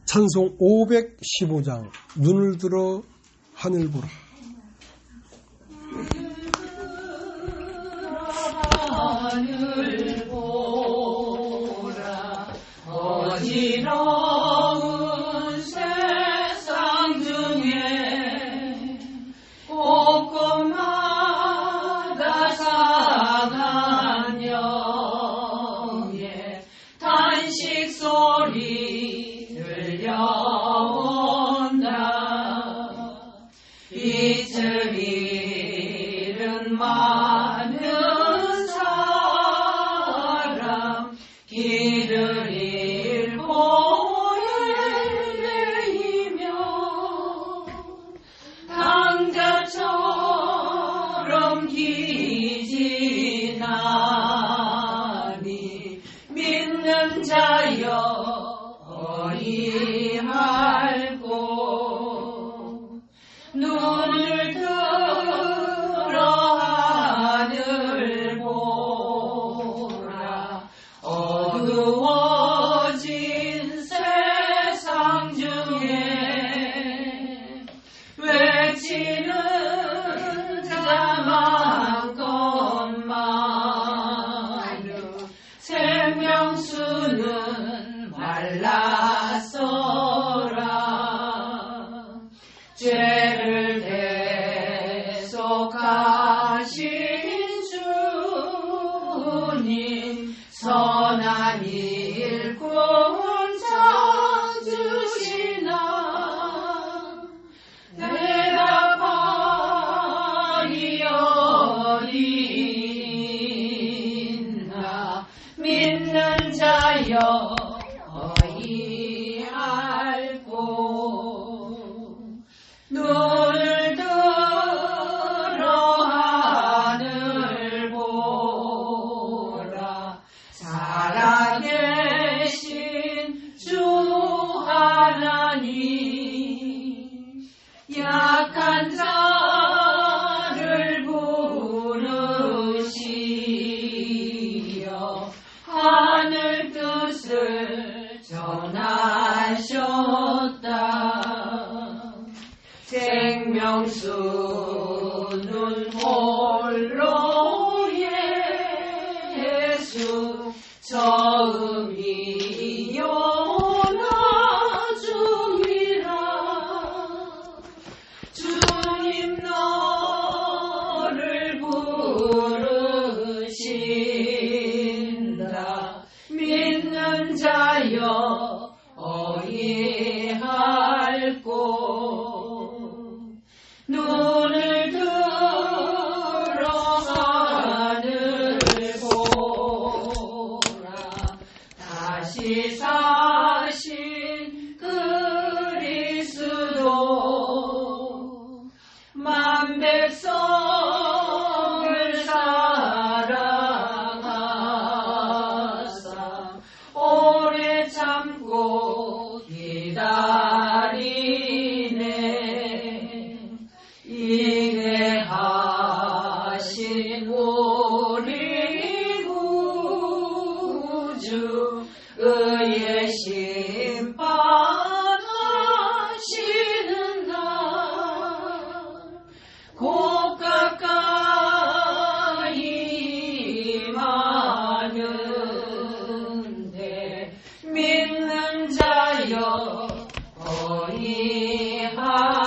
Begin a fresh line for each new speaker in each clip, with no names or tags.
찬송 515장 눈을 들어 하늘 보라.
하늘 보라 어지러운 세상 중에 곳곳마다 상한 영의 탄식 소리 들려온다. 이틀 잃은 많은 사람 길을 잃고 헤매이며 당자처럼 기진하니 믿는 자여 어리할고 눈을 들어 하늘 보라. 어두워진 세상 중에 외치는 자 많건만은 생명수는 말랐어라. 죄를 대속하신 주님 선한 일꾼 찾으시나 대답하리 어디있나 믿는 자여 어이알고 눈을 들어 하늘 보라. 살아계신 주 하나님 약한 자를 부르시어 하늘 뜻을 전하셨다. 생명수는 홀로 예수 처음이요 나중이라. 주님 너를 부르신다. 믿는 자여 어이할고 눈을 들어 하늘 보라. 다시 사신 그리스도 만 백성을 사랑하사 오래 참고 기다리네. 인내하신 우리 구주 의의 심판하시는 날 곧 가까이 임하는데 믿는 자여 어이할고.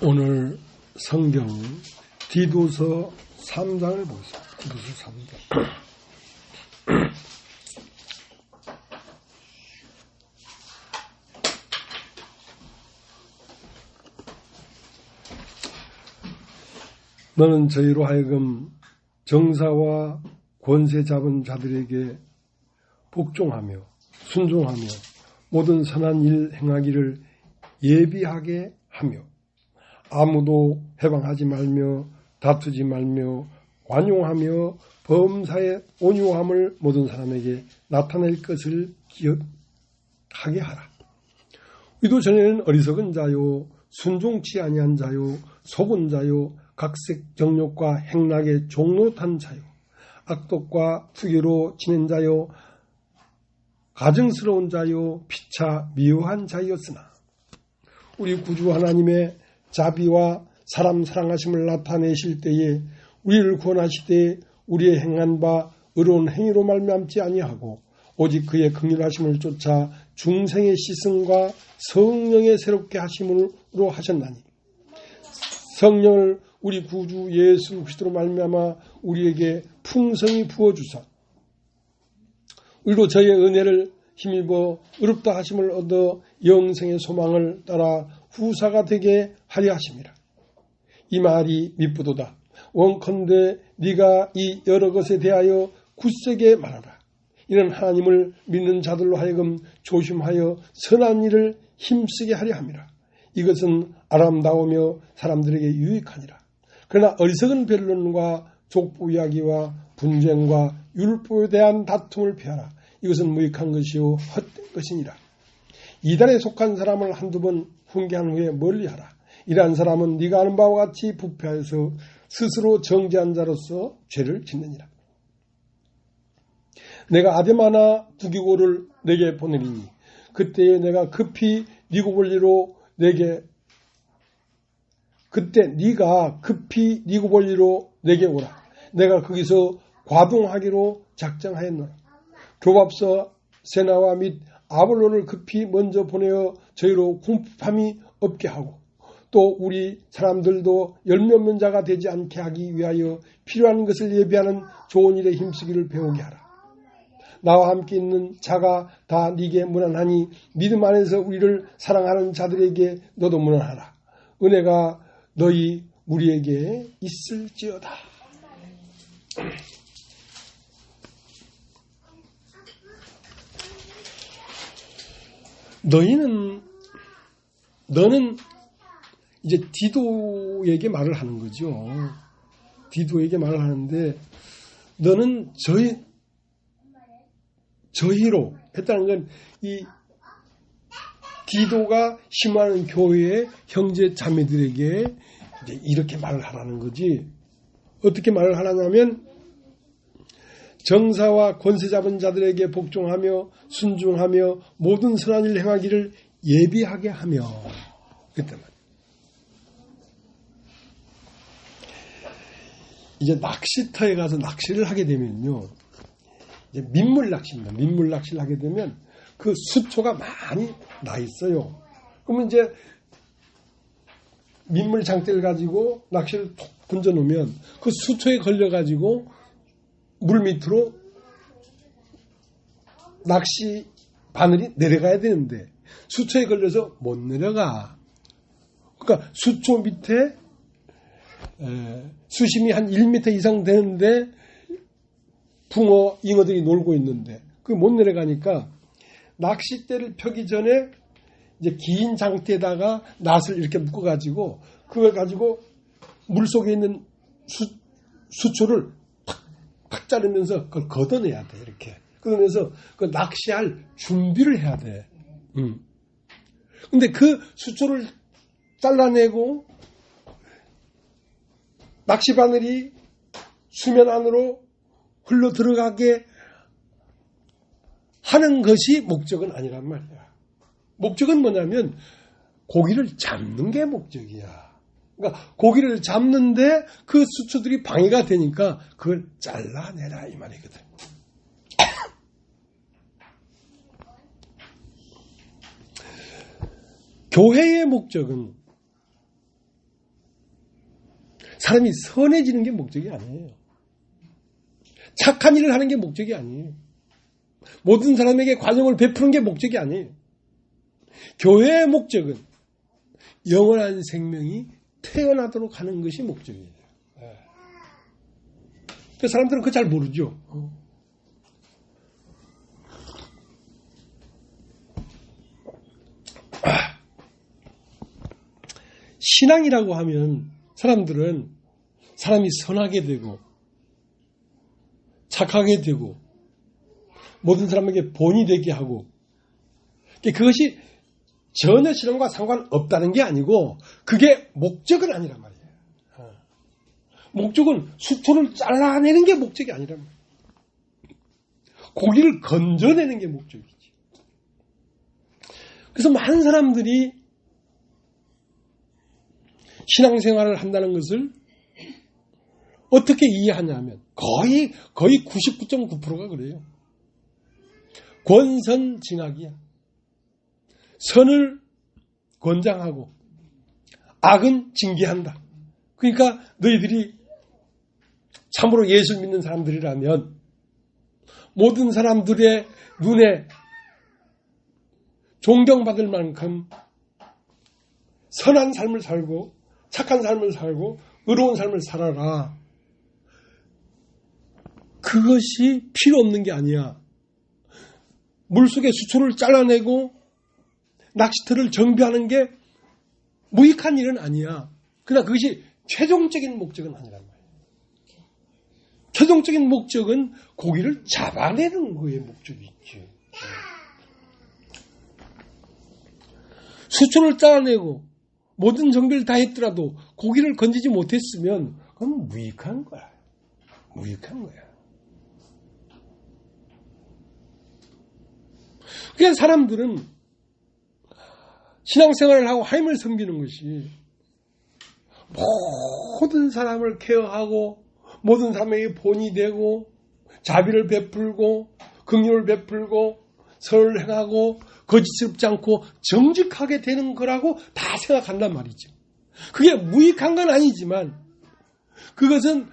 오늘 성경 디도서 3장을 보겠습니다. 디도서 3장. 너는 저희로 하여금 정사와 권세 잡은 자들에게 복종하며 순종하며 모든 선한 일 행하기를 예비하게 하며 아무도 해방하지 말며 다투지 말며 관용하며 범사의 온유함을 모든 사람에게 나타낼 것을 기억하게 하라. 이도 전에는 어리석은 자요 순종치 아니한 자요 속은 자요 각색 정욕과 행락에 종노탄 자요 악독과 투기로 지낸 자요 가증스러운 자요 피차 미워한 자였으나 우리 구주 하나님의 자비와 사람 사랑하심을 나타내실 때에 우리를 구원하실 때에 우리의 행한 바 의로운 행위로 말미암지 아니하고 오직 그의 긍휼하심을 쫓아 중생의 시승과 성령의 새롭게 하심으로 하셨나니 성령을 우리 구주 예수 그리스도로 말미암아 우리에게 풍성히 부어주사 우리로 저의 은혜를 힘입어 의롭다 하심을 얻어 영생의 소망을 따라 후사가 되게 하려 하심이라. 이 말이 미쁘도다. 원컨대 네가 이 여러 것에 대하여 굳세게 말하라. 이는 하나님을 믿는 자들로 하여금 조심하여 선한 일을 힘쓰게 하려 함이라. 이것은 아름다우며 사람들에게 유익하니라. 그러나 어리석은 변론과 족보 이야기와 분쟁과 율법에 대한 다툼을 피하라. 이것은 무익한 것이요 헛된 것이니라. 이단에 속한 사람을 한두 번 훈계한 후에 멀리하라. 이러한 사람은 네가 아는 바와 같이 부패하여서 스스로 정죄한 자로서 죄를 짓느니라. 내가 아데마나 두기고를 내게 보내리니 그때 네가 급히 니고볼리로 내게 오라. 내가 거기서 과동하기로 작정하였노라. 교밥서 세나와 및 아볼로를 급히 먼저 보내어 저희로 궁핍함이 없게 하고 또 우리 사람들도 열몇몇 자가 되지 않게 하기 위하여 필요한 것을 예비하는 좋은 일에 힘쓰기를 배우게 하라. 나와 함께 있는 자가 다 네게 무난하니 믿음 안에서 우리를 사랑하는 자들에게 너도 무난하라. 은혜가 너희 우리에게 있을지어다. 너는 이제 디도에게 말을 하는 거죠. 디도에게 말을 하는데 너는 저희로 했다는 건 이 디도가 심하는 교회의 형제 자매들에게 이제 이렇게 말을 하라는 거지. 어떻게 말을 하냐면 정사와 권세 잡은 자들에게 복종하며 순종하며 모든 선한 일 행하기를 예비하게 하며 그때 말. 이제 낚시터에 가서 낚시를 하게 되면요. 이제 민물 낚시입니다. 민물 낚시를 하게 되면 그 수초가 많이 나 있어요. 그러면 이제 민물 장대를 가지고 낚시를 톡 던져 놓으면 그 수초에 걸려 가지고 물 밑으로 낚시 바늘이 내려가야 되는데 수초에 걸려서 못 내려가. 그러니까 수초 밑에 수심이 한 1m 이상 되는데 붕어, 잉어들이 놀고 있는데 그게 못 내려가니까 낚싯대를 펴기 전에 이제 긴 장대에다가 낫을 이렇게 묶어가지고 그걸 가지고 물속에 있는 수초를 탁 자르면서 그걸 걷어내야 돼. 이렇게 그러면서 그 낚시할 준비를 해야 돼. 근데 그 수초를 잘라내고 낚시바늘이 수면 안으로 흘러 들어가게 하는 것이 목적은 아니란 말이야. 목적은 뭐냐면 고기를 잡는 게 목적이야. 그러니까 고기를 잡는데 그 수초들이 방해가 되니까 그걸 잘라내라 이 말이거든. 교회의 목적은 사람이 선해지는 게 목적이 아니에요. 착한 일을 하는 게 목적이 아니에요. 모든 사람에게 관용을 베푸는 게 목적이 아니에요. 교회의 목적은 영원한 생명이 태어나도록 하는 것이 목적이에요. 그 사람들은 그거 잘 모르죠. 신앙이라고 하면 사람들은 사람이 선하게 되고 착하게 되고 모든 사람에게 본이 되게 하고 그것이 전혀 신앙과 상관없다는 게 아니고 그게 목적은 아니란 말이에요. 목적은 수초를 잘라내는 게 목적이 아니란 말이에요. 고기를 건져내는 게 목적이지. 그래서 많은 사람들이 신앙생활을 한다는 것을 어떻게 이해하냐면 거의 99.9%가 그래요. 권선징악이야. 선을 권장하고 악은 징계한다. 그러니까 너희들이 참으로 예수 믿는 사람들이라면 모든 사람들의 눈에 존경받을 만큼 선한 삶을 살고 착한 삶을 살고 의로운 삶을 살아라. 그것이 필요 없는 게 아니야. 물속에 수초를 잘라내고 낚시터를 정비하는 게 무익한 일은 아니야. 그러나 그것이 최종적인 목적은 아니란 말이야. 최종적인 목적은 고기를 잡아내는 거에 목적이 있지. 수초를 잘라내고 모든 정비를 다 했더라도 고기를 건지지 못했으면 그건 무익한 거야. 무익한 거야. 그러니까 사람들은 신앙생활을 하고 하나님을 섬기는 것이 모든 사람을 케어하고 모든 사람에게 본이 되고 자비를 베풀고 긍휼을 베풀고 선을 행하고 거짓스럽지 않고 정직하게 되는 거라고 다 생각한단 말이죠. 그게 무익한 건 아니지만 그것은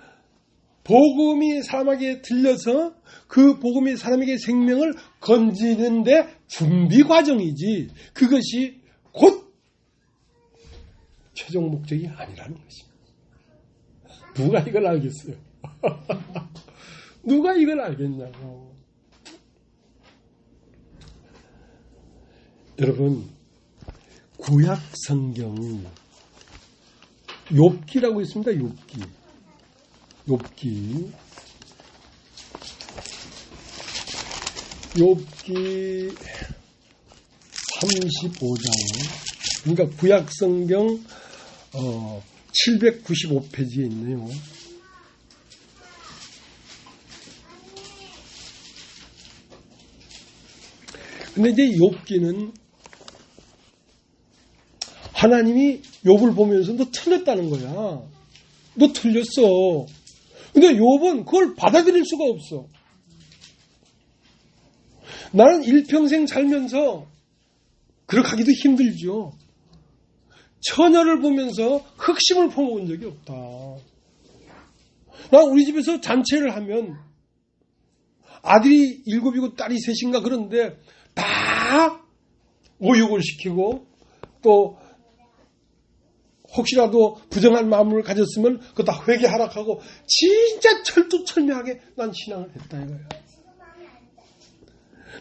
복음이 사람에게 들려서 그 복음이 사람에게 생명을 건지는데 준비 과정이지 그것이 곧 최종 목적이 아니라는 것입니다. 누가 이걸 알겠어요? 누가 이걸 알겠냐고. 여러분, 구약 성경 욥기라고 있습니다. 욥기 35장. 그러니까 구약 성경 795페이지에 있네요. 근데 이제 욥기는 하나님이 욥을 보면서 너 틀렸다는 거야. 너 틀렸어. 근데 욥은 그걸 받아들일 수가 없어. 나는 일평생 살면서 그렇게 하기도 힘들죠. 처녀를 보면서 흑심을 퍼먹은 적이 없다. 나 우리 집에서 잔치를 하면 아들이 7이고 딸이 3인가 그런데 다 모욕을 시키고 또 혹시라도 부정한 마음을 가졌으면 그거 다 회개하라고 진짜 철두철미하게 난 신앙을 했다 이거야.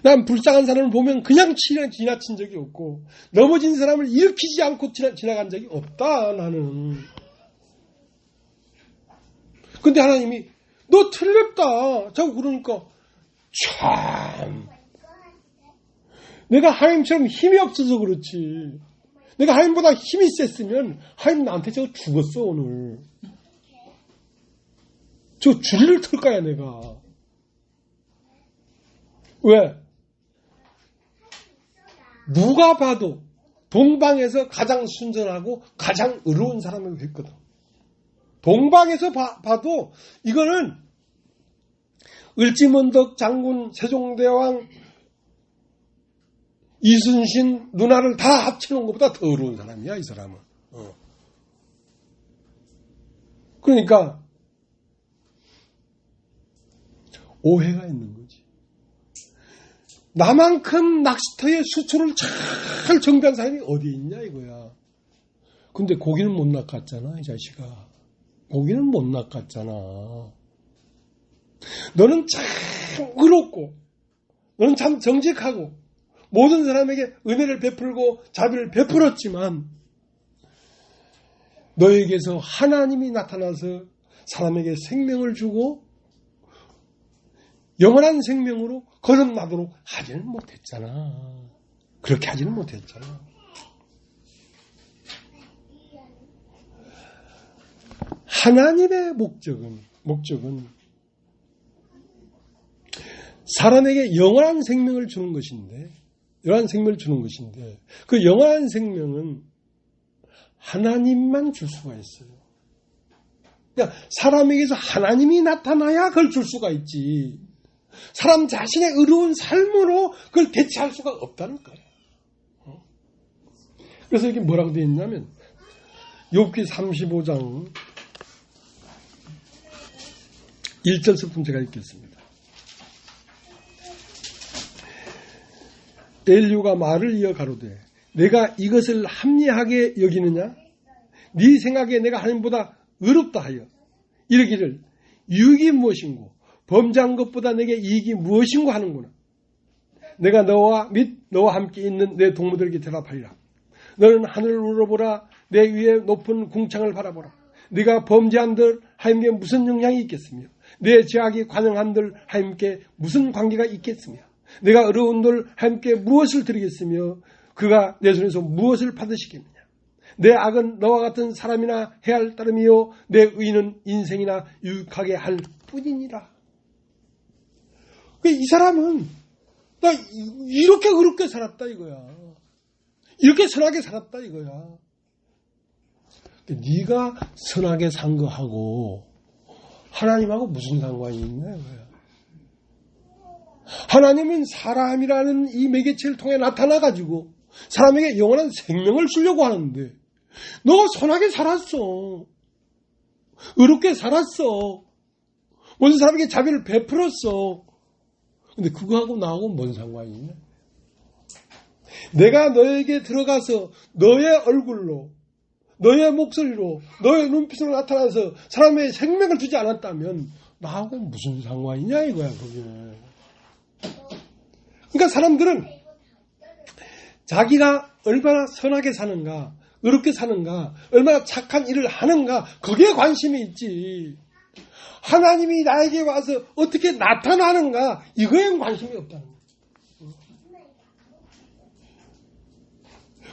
난 불쌍한 사람을 보면 그냥 지나친 적이 없고 넘어진 사람을 일으키지 않고 지나간 적이 없다 나는. 근데 하나님이 너 틀렸다 자꾸 그러니까 참 내가 하나님처럼 힘이 없어서 그렇지. 내가 하나님보다 힘이 셌으면 하나님 나한테 저거 죽었어 오늘. 저 줄을 틀 거야 내가. 왜? 누가 봐도 동방에서 가장 순전하고 가장 의로운 사람이 됐거든. 동방에서 봐도 이거는 을지문덕 장군 세종대왕 이순신 누나를 다 합쳐놓은 것보다 더 어려운 사람이야 이 사람은. 그러니까 오해가 있는 거지. 나만큼 낚시터에 수초를 잘 정비한 사람이 어디 있냐 이거야. 근데 고기는 못 낚았잖아 이 자식아. 고기는 못 낚았잖아. 너는 참 의롭고 너는 참 정직하고 모든 사람에게 은혜를 베풀고 자비를 베풀었지만 너에게서 하나님이 나타나서 사람에게 생명을 주고 영원한 생명으로 거듭나도록 하지는 못했잖아. 그렇게 하지는 못했잖아. 하나님의 목적은 사람에게 영원한 생명을 주는 것인데 영원한 생명을 주는 것인데 그 영원한 생명은 하나님만 줄 수가 있어요. 그러니까 사람에게서 하나님이 나타나야 그걸 줄 수가 있지. 사람 자신의 의로운 삶으로 그걸 대체할 수가 없다는 거예요. 그래서 이게 뭐라고 되어 있냐면 욥기 35장 1절부터 제가 읽겠습니다. 엘리후가 말을 이어 가로되 내가 이것을 합리하게 여기느냐? 네 생각에 내가 하나님보다 의롭다 하여 이르기를 유익이 무엇인고 범죄한 것보다 내게 이익이 무엇인고 하는구나. 내가 너와 및 너와 함께 있는 내 동무들에게 대답하리라. 너는 하늘을 우러보라. 내 위에 높은 궁창을 바라보라. 네가 범죄한들 하나님께 무슨 영향이 있겠으며 내 죄악이 관영한들 하나님께 무슨 관계가 있겠으며 내가 의로운들 하나님께 무엇을 드리겠으며 그가 내 손에서 무엇을 받으시겠느냐. 내 악은 너와 같은 사람이나 해할 따름이요 내 의는 인생이나 유익하게 할 뿐이니라. 이 사람은 나 이렇게 의롭게 살았다 이거야. 이렇게 선하게 살았다 이거야. 네가 선하게 산 거하고 하나님하고 무슨 상관이 있냐 이거야. 하나님은 사람이라는 이 매개체를 통해 나타나가지고 사람에게 영원한 생명을 주려고 하는데 너가 선하게 살았어. 의롭게 살았어. 모든 사람에게 자비를 베풀었어. 근데 그거하고 나하고 뭔 상관이 있냐? 내가 너에게 들어가서 너의 얼굴로 너의 목소리로 너의 눈빛으로 나타나서 사람의 생명을 주지 않았다면 나하고 무슨 상관이냐 이거야 그게. 그러니까 사람들은 자기가 얼마나 선하게 사는가 의롭게 사는가 얼마나 착한 일을 하는가 거기에 관심이 있지 하나님이 나에게 와서 어떻게 나타나는가 이거에는 관심이 없다는 거예요.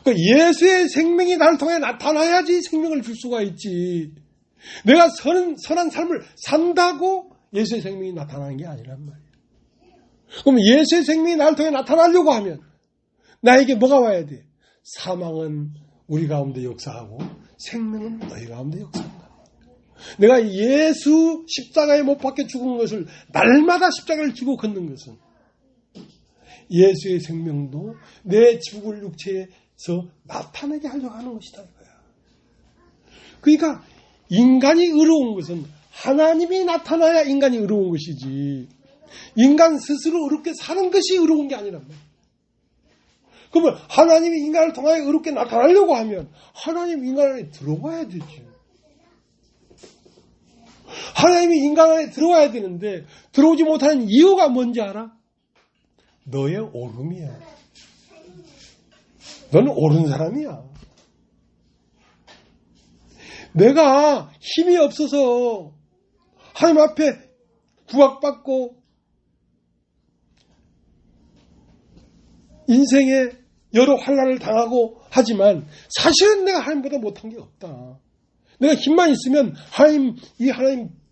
예수의 생명이 나를 통해 나타나야지 생명을 줄 수가 있지. 내가 선한 삶을 산다고 예수의 생명이 나타나는 게 아니란 말이에요. 그럼 예수의 생명이 나를 통해 나타나려고 하면 나에게 뭐가 와야 돼? 사망은 우리 가운데 역사하고 생명은 너희 가운데 역사한다. 내가 예수 십자가에 못 박혀 죽은 것을 날마다 십자가를 지고 걷는 것은 예수의 생명도 내 죽을 육체에서 나타나게 하려고 하는 것이다 이거야. 그러니까 인간이 의로운 것은 하나님이 나타나야 인간이 의로운 것이지 인간 스스로 의롭게 사는 것이 의로운 게 아니란 말이야. 그러면 하나님이 인간을 통하여 의롭게 나타나려고 하면 하나님 인간 안에 들어와야 되지. 하나님이 인간 안에 들어와야 되는데 들어오지 못하는 이유가 뭔지 알아? 너의 오름이야. 너는 옳은 사람이야. 내가 힘이 없어서 하나님 앞에 구박받고 인생에 여러 환난을 당하고 하지만 사실은 내가 하나님보다 못한 게 없다. 내가 힘만 있으면 하나님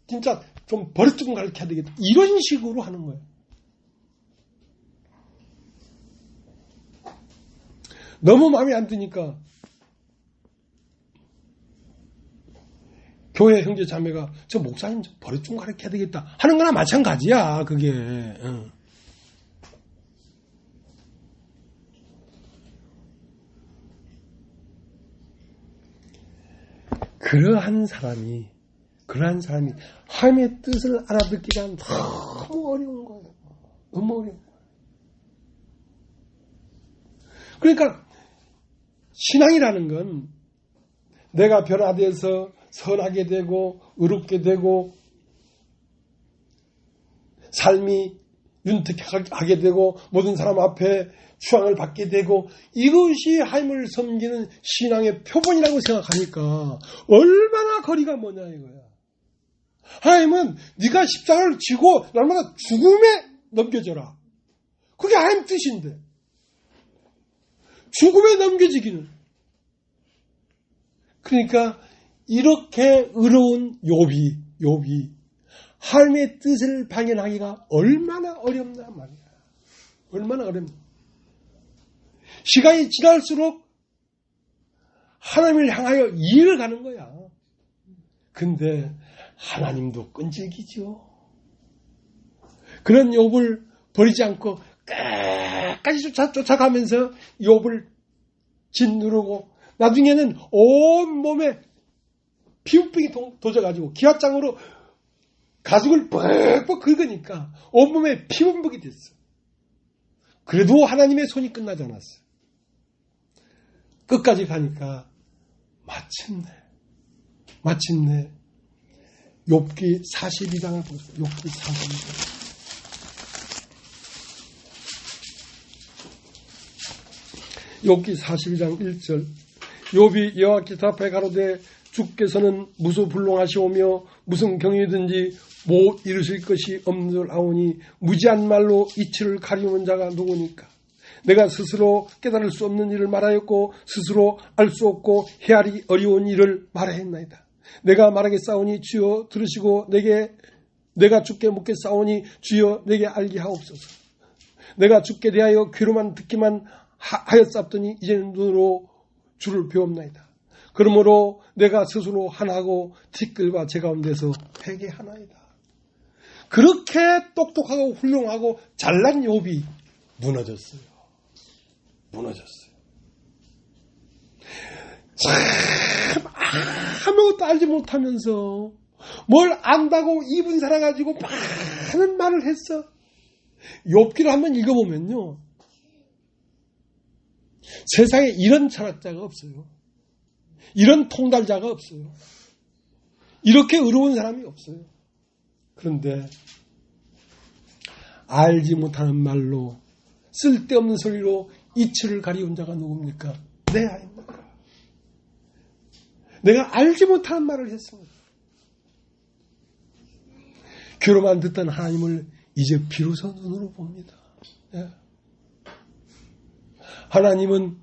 진짜 좀 버릇 좀 가르쳐야 되겠다. 이런 식으로 하는 거예요. 너무 마음에 안 드니까 교회 형제 자매가 저 목사님 좀 버릇 좀 가르쳐야 되겠다 하는 거나 마찬가지야 그게. 그러한 사람이 하나님의 뜻을 알아듣기가 너무 어려운 거예요. 너무 어려운 거예요. 그러니까 신앙이라는 건 내가 변화돼서 선하게 되고 의롭게 되고 삶이 윤택하게 되고 모든 사람 앞에 추앙을 받게 되고 이것이 하나님을 섬기는 신앙의 표본이라고 생각하니까 얼마나 거리가 뭐냐 이거야. 하나님은 네가 십자가를 지고 날마다 죽음에 넘겨져라. 그게 하나님 뜻인데 죽음에 넘겨지기는. 그러니까 이렇게 의로운 욥이 하나님의 뜻을 발견하기가 얼마나 어렵나 말이야. 얼마나 어렵나. 시간이 지날수록 하나님을 향하여 이해를 가는 거야. 근데 하나님도 끈질기죠. 그런 욥을 버리지 않고 끝까지 쫓아가면서 욥을 짓누르고 나중에는 온몸에 피부병이 도져가지고 기와장으로 가죽을 뻑뻑 긁으니까 온몸에 피부병이 됐어. 그래도 하나님의 손이 끝나지 않았어. 끝까지 가니까 마침내 욥기 42장을 보세요. 욥기 42장. 욥기 42장 1절. 욥이 여호와께서 앞에 가로되 주께서는 무소불능하시오며 무슨 경이든지 못 이루실 것이 없는 줄 아오니 무지한 말로 이치를 가리우는 자가 누구니까. 내가 스스로 깨달을 수 없는 일을 말하였고 스스로 알 수 없고 헤아리기 어려운 일을 말하였나이다. 내가 말하겠사오니 주여 들으시고 내가 주께 묻겠사오니 주여 내게 알게 하옵소서. 내가 주께 대하여 귀로만 듣기만 하였사옵더니 이제는 눈으로 주를 배웁나이다. 그러므로 내가 스스로 하나하고 티끌과 제 가운데서 회개하나이다. 그렇게 똑똑하고 훌륭하고 잘난 욥이 무너졌어요. 참 아무것도 알지 못하면서 뭘 안다고 입은 살아가지고 많은 말을 했어. 욥기를 한번 읽어보면요, 세상에 이런 철학자가 없어요. 이런 통달자가 없어요. 이렇게 의로운 사람이 없어요. 그런데 알지 못하는 말로 쓸데없는 소리로 이치를 가리운 자가 누굽니까? 내 아입니까? 내가 알지 못하는 말을 했습니다. 귀로만 듣던 하나님을 이제 비로소 눈으로 봅니다. 예. 하나님은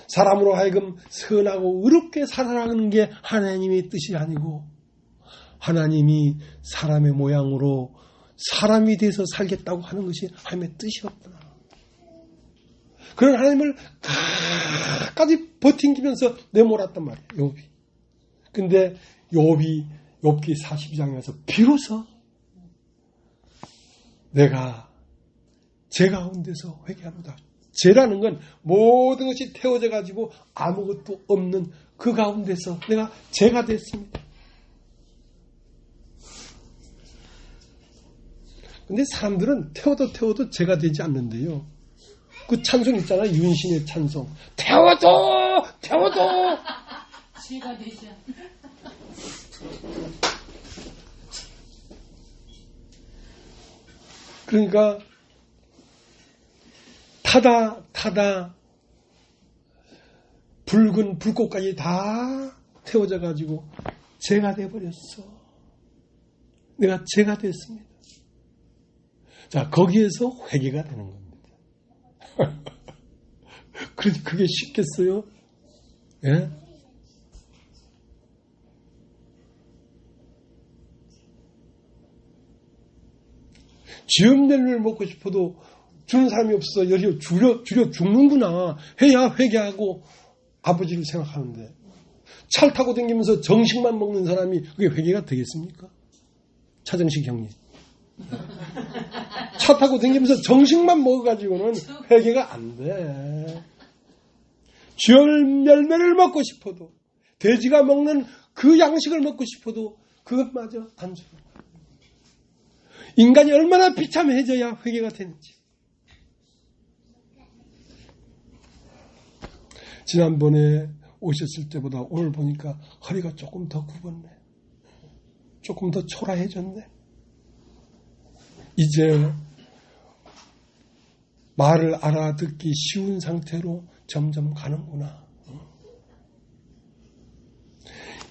사람으로 하여금 선하고 의롭게 살아가는 게 하나님의 뜻이 아니고 하나님이 사람의 모양으로 사람이 돼서 살겠다고 하는 것이 하나님의 뜻이었구나. 그런 하나님을 끝까지 버팅기면서 내몰았단 말이에요, 욥이. 근데 욥기 42장에서 비로소 내가 제 가운데서 회개합니다. 죄라는 건 모든 것이 태워져 가지고 아무것도 없는 그 가운데서 내가 죄가 됐습니다. 근데 사람들은 태워도 죄가 되지 않는데요. 그 찬송 있잖아요. 윤신의 찬송. 태워도
죄가 되지 않는.
그러니까 타다 붉은 불꽃까지 다 태워져 가지고 죄가 돼버렸어. 내가 죄가 됐습니다. 자, 거기에서 회개가 되는 겁니다. 그게 쉽겠어요? 예? 쥐염내를 먹고 싶어도 주는 사람이 없어. 여기 줄여 죽는구나. 해야 회개하고 아버지를 생각하는데 차를 타고 다니면서 정식만 먹는 사람이 그게 회개가 되겠습니까? 차정식 형님. 차 타고 다니면서 정식만 먹어가지고는 회개가 안 돼. 쥐염 열매를 먹고 싶어도 돼지가 먹는 그 양식을 먹고 싶어도 그것마저 안 줘요. 인간이 얼마나 비참해져야 회개가 되는지. 지난번에 오셨을 때보다 오늘 보니까 허리가 조금 더 굽었네. 조금 더 초라해졌네. 이제 말을 알아듣기 쉬운 상태로 점점 가는구나.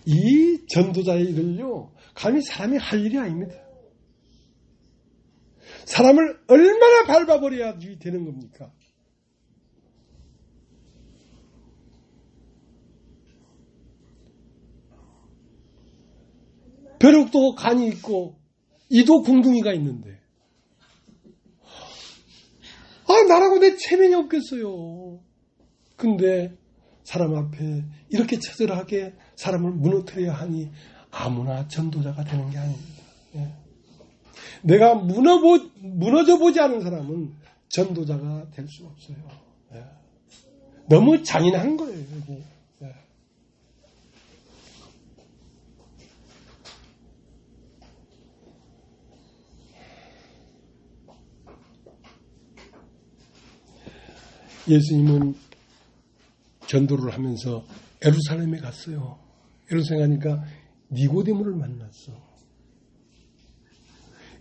이 전도자의 일을요, 감히 사람이 할 일이 아닙니다. 사람을 얼마나 밟아버려야 되는 겁니까? 벼룩도 간이 있고 이도 궁둥이가 있는데 나라고 내 체면이 없겠어요. 근데 사람 앞에 이렇게 처절하게 사람을 무너뜨려야 하니 아무나 전도자가 되는 게 아닙니다. 예. 내가 무너져 보지 않은 사람은 전도자가 될 수 없어요. 예. 너무 잔인한 거예요, 여기. 예. 예수님은 전도를 하면서 예루살렘에 갔어요. 예루살렘 가니까 니고데모를 만났어.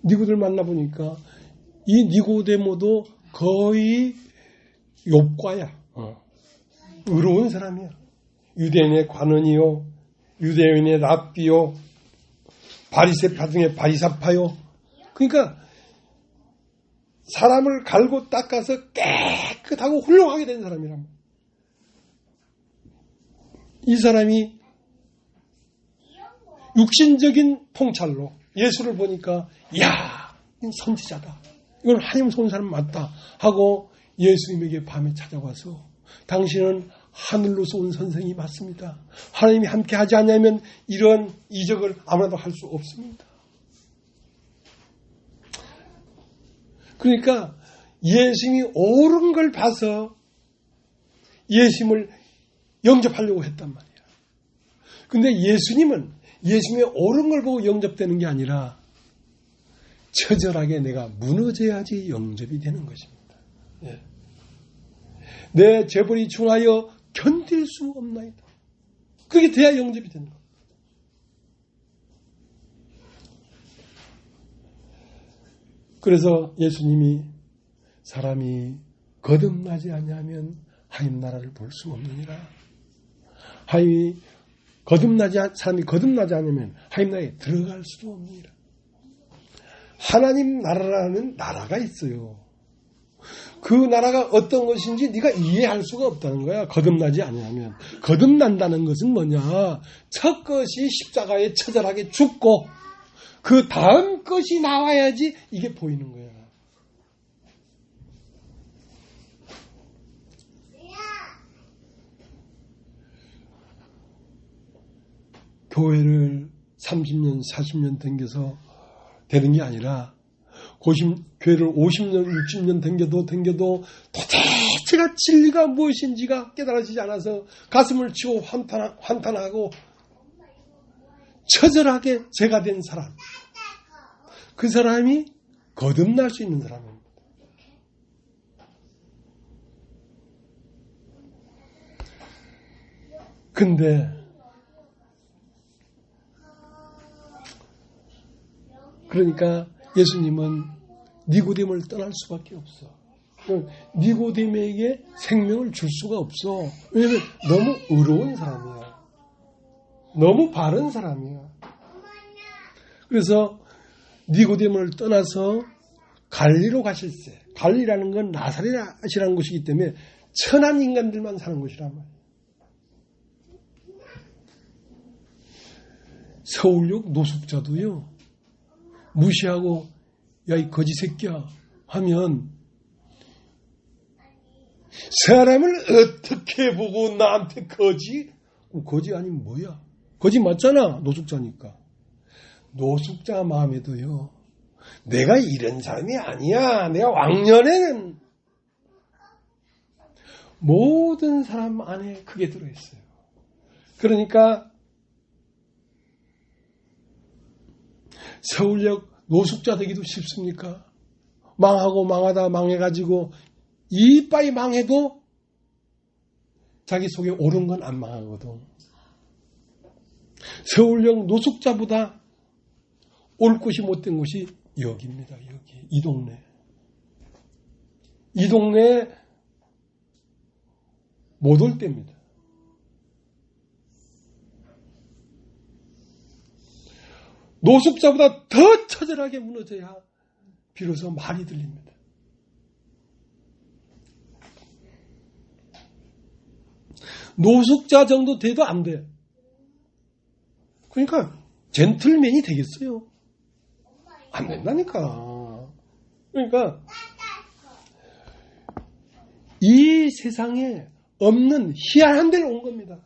니고데모를 만나보니까 이 니고데모도 거의 욥과야. 의로운 사람이야. 유대인의 관원이요, 유대인의 랍비요, 바리새파 중에 바리사파요. 그러니까 사람을 갈고 닦아서 깨끗하고 훌륭하게 된 사람이란 말이야. 이 사람이 육신적인 통찰로 예수를 보니까 이야, 선지자다. 이건 하나님 쏜 사람 맞다 하고 예수님에게 밤에 찾아와서 당신은 하늘로서 온 선생이 맞습니다. 하나님이 함께 하지 않으면 이런 이적을 아무나도 할 수 없습니다. 그러니까 예수님이 옳은 걸 봐서 예수님을 영접하려고 했단 말이야. 근데 예수님은 예수님의 옳은 걸 보고 영접되는 게 아니라 처절하게 내가 무너져야지 영접이 되는 것입니다. 예. 내 죄벌이 중하여 견딜 수 없나이다. 그렇게 돼야 영접이 되는 거예요. 그래서 예수님이 사람이 거듭나지 아니하면 하나님 나라를 볼 수 없느니라. 사람이 거듭나지 않으면 하나님 나라에 들어갈 수도 없느니라. 하나님 나라라는 나라가 있어요. 그 나라가 어떤 것인지 네가 이해할 수가 없다는 거야. 거듭나지 않으면. 거듭난다는 것은 뭐냐? 첫 것이 십자가에 처절하게 죽고 그 다음 것이 나와야지 이게 보이는 거야. 교회를 30년, 40년 댕겨서 되는 게 아니라 교회를 50년, 60년 댕겨도 도대체가 진리가 무엇인지가 깨달아지지 않아서 가슴을 치고 환탄하고 처절하게 죄가 된 사람. 그 사람이 거듭날 수 있는 사람입니다. 근데 그러니까 예수님은 니고데모를 떠날 수밖에 없어. 니고데모에게 생명을 줄 수가 없어. 왜냐하면 너무 의로운 사람이야. 너무 바른 사람이야. 그래서 니고데모를 떠나서 갈리로 가실세. 갈리라는 건 나사렛이라는 곳이기 때문에 천한 인간들만 사는 곳이란 말이야. 서울역 노숙자도요. 무시하고 야, 이 거지 새끼야 하면 사람을 어떻게 보고 나한테 거지? 거지 아니면 뭐야? 거지 맞잖아. 노숙자니까. 노숙자 마음에도요. 내가 이런 사람이 아니야. 내가 왕년에는 모든 사람 안에 크게 들어있어요. 그러니까 서울역 노숙자 되기도 쉽습니까? 망하고 망하다 망해가지고 이빠이 망해도 자기 속에 옳은 건 안 망하거든. 서울역 노숙자보다 올 곳이 못된 곳이 여기입니다. 여기 이 동네. 이 동네에 못 올 때입니다. 노숙자보다 더 처절하게 무너져야 비로소 말이 들립니다. 노숙자 정도 돼도 안 돼. 그러니까 젠틀맨이 되겠어요? 안 된다니까. 그러니까 이 세상에 없는 희한한 데로 온 겁니다.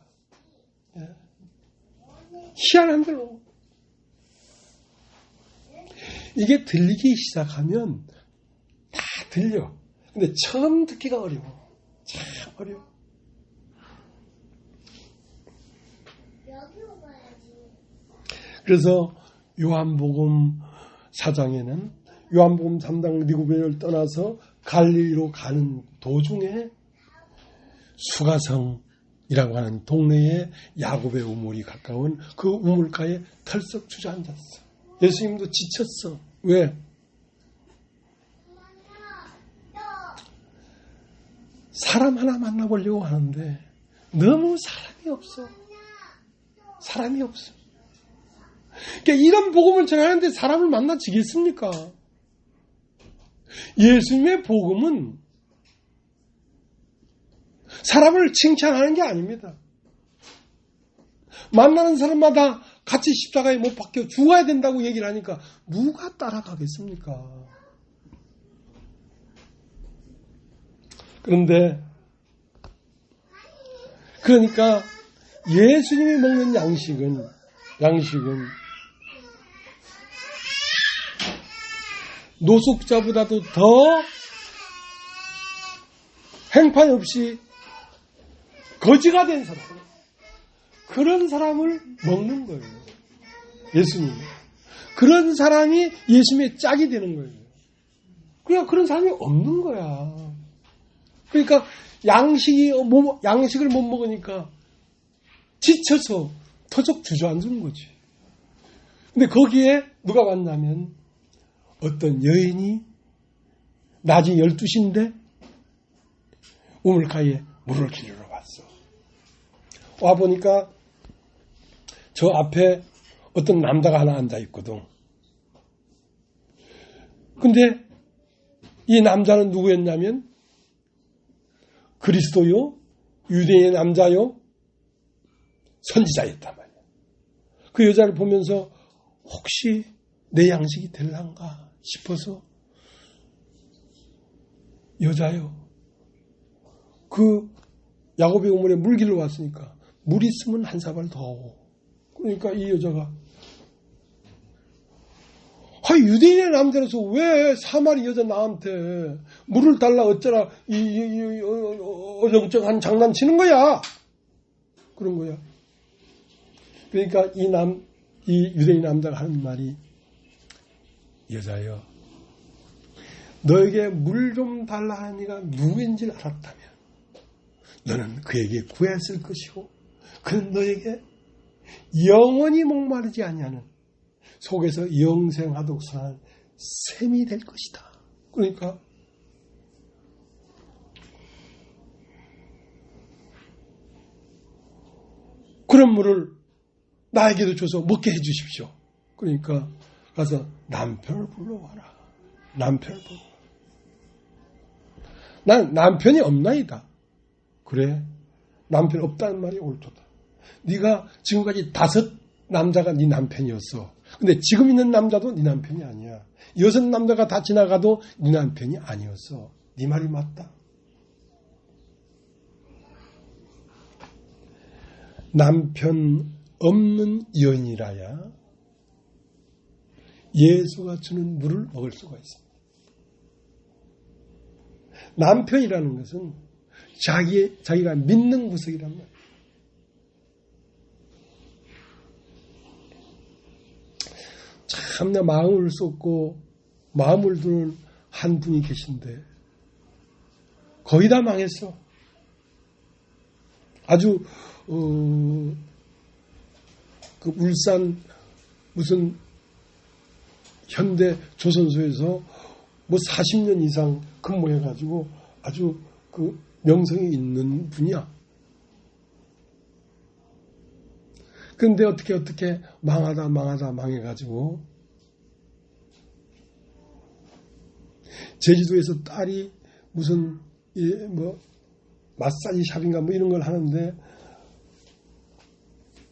희한한 데로 온 겁니다. 이게 들리기 시작하면 다 들려. 근데 처음 듣기가 어려워. 참 어려워. 그래서 요한복음 4장에는 요한복음 3장 미국을 떠나서 갈릴리로 가는 도중에 수가성이라고 하는 동네에 야곱의 우물이 가까운 그 우물가에 털썩 주저앉았어. 예수님도 지쳤어. 왜? 사람 하나 만나보려고 하는데 너무 사람이 없어. 사람이 없어. 그러니까 이런 복음을 전하는데 사람을 만나지겠습니까? 예수님의 복음은 사람을 칭찬하는 게 아닙니다. 만나는 사람마다 같이 십자가에 못 박혀 죽어야 된다고 얘기를 하니까 누가 따라가겠습니까? 그러니까 예수님이 먹는 양식은 노숙자보다도 더 행판없이 거지가 된 사람, 그런 사람을 먹는 거예요. 예수님. 그런 사람이 예수님의 짝이 되는 거예요. 그러니까 그런 사람이 없는 거야. 그러니까 양식을 못 먹으니까 지쳐서 터적 주저앉은 거지. 근데 거기에 누가 왔냐면 어떤 여인이 낮이 12시인데 우물가에 물을 기르러 왔어. 와보니까 저 앞에 어떤 남자가 하나 앉아있거든. 근데 이 남자는 누구였냐면 그리스도요, 유대인의 남자요, 선지자였단 말이야. 그 여자를 보면서 혹시 내 양식이 될란가 싶어서 여자요, 그 야곱의 우물에 물 길러 왔으니까 물 있으면 한 사발 더 하고. 그러니까 이 여자가 유대인의 남자로서 왜 사마리 여자 나한테 물을 달라 어쩌라 어정쩡한 장난치는 거야. 그런 거야. 그러니까 이 유대인 남자가 하는 말이 여자여, 너에게 물 좀 달라 하는 이가 누구인지 알았다면 너는 그에게 구했을 것이고 그는 너에게 영원히 목마르지 아니하는 속에서 영생하도록 선한 샘이 될 것이다. 그러니까 그런 물을 나에게도 줘서 먹게 해 주십시오. 그러니까 가서 남편을 불러와라. 남편을 불러와라. 난 남편이 없나이다. 그래, 남편 없다는 말이 옳도다. 네가 지금까지 5 남자가 네 남편이었어. 근데 지금 있는 남자도 네 남편이 아니야. 6 남자가 다 지나가도 네 남편이 아니었어. 네 말이 맞다. 남편 없는 여인이라야 예수가 주는 물을 먹을 수가 있습니다. 남편이라는 것은 자기가 믿는 구석이란 말이에요. 참나 마음을 쏟고 마음을 두는 한 분이 계신데 거의 다 망했어. 아주 그 울산 무슨 현대 조선소에서 뭐 40년 이상 근무해가지고 아주 그 명성이 있는 분이야. 근데 어떻게 망하다 망해가지고 제주도에서 딸이 무슨 뭐 마사지 샵인가 뭐 이런 걸 하는데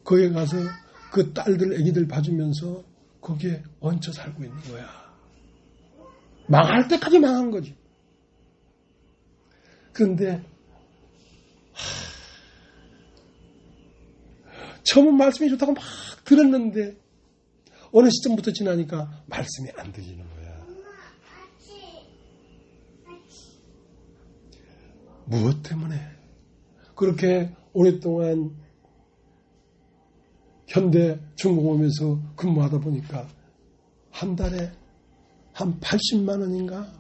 거기에 가서 그 딸들 애기들 봐주면서 거기에 얹혀 살고 있는 거야. 망할 때까지 망한 거지. 그런데 처음은 말씀이 좋다고 막 들었는데 어느 시점부터 지나니까 말씀이 안 들리는 거야. 무엇 때문에? 그렇게 오랫동안 현대 중공업에서 근무하다 보니까 한 달에 한 80만 원인가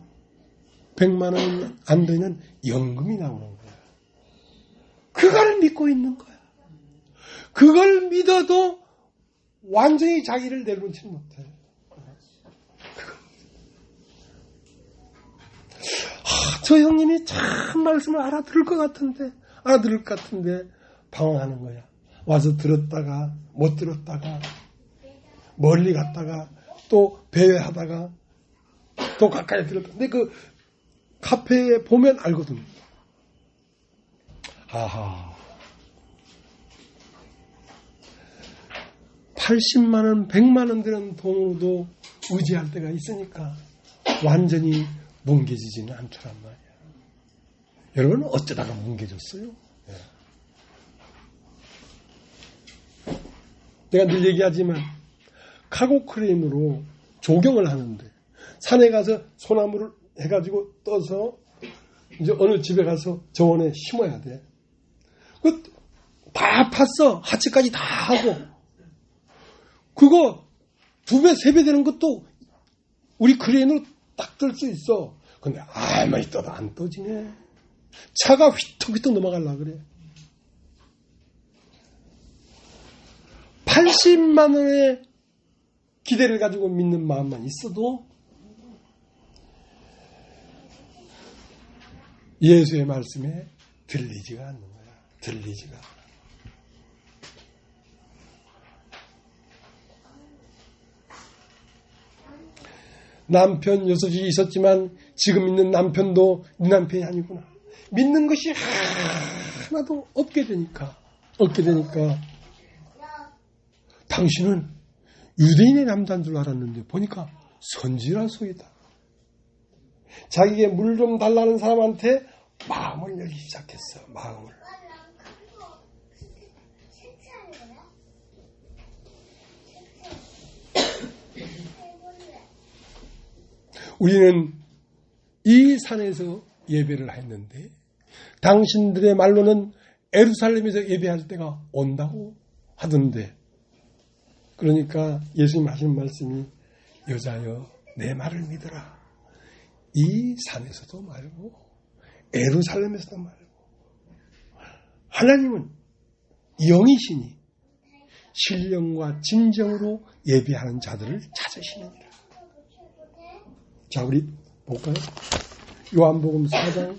100만 원 안 되는 연금이 나오는 거야. 그걸 믿고 있는 거야. 그걸 믿어도 완전히 자기를 내려놓지 못해. 저 형님이 참 말씀을 알아들을 것 같은데 방황하는 거야. 와서 들었다가 못 들었다가 멀리 갔다가 또 배회하다가 또 가까이 들었다. 근데 그 카페에 보면 알거든요. 아하. 80만 원, 100만 원 되는 돈으로도 의지할 때가 있으니까 완전히 뭉개지지는 않더란 말이야. 여러분은 어쩌다가 뭉개졌어요? 네. 내가 늘 얘기하지만 카고 크레인으로 조경을 하는데 산에 가서 소나무를 해가지고 떠서 이제 어느 집에 가서 정원에 심어야 돼. 그 다 팠어. 하치까지 다 하고. 그거 2배, 3배 되는 것도 우리 크레인으로 딱 뜰 수 있어. 근데 아무리 떠도 안 떠지네. 차가 휘떡휘떡 넘어가려고 그래. 80만 원의 기대를 가지고 믿는 마음만 있어도 예수의 말씀에 들리지가 않는 거야. 들리지가 않아. 남편 6이 있었지만 지금 있는 남편도 네 남편이 아니구나. 믿는 것이 하나도 없게 되니까 당신은 유대인의 남자인 줄 알았는데 보니까 선지라 소이다. 자기에게 물 좀 달라는 사람한테 마음을 열기 시작했어. 마음을. 우리는 이 산에서 예배를 했는데 당신들의 말로는 예루살렘에서 예배할 때가 온다고 하던데, 그러니까 예수님 하시는 말씀이 여자여 내 말을 믿어라. 이 산에서도 말고 예루살렘에서도 말고 하나님은 영이시니 신령과 진정으로 예배하는 자들을 찾으시느니라. 자, 우리 볼까요? 요한복음 4장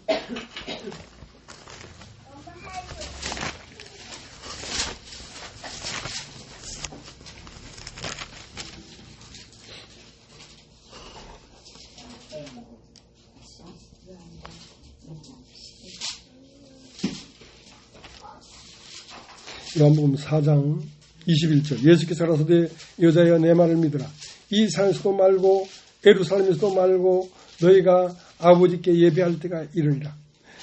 21절 예수께서 가라사대 여자여 내 말을 믿으라. 이 산에서도 말고 예루살렘에서도 말고 너희가 아버지께 예배할 때가 이르리라.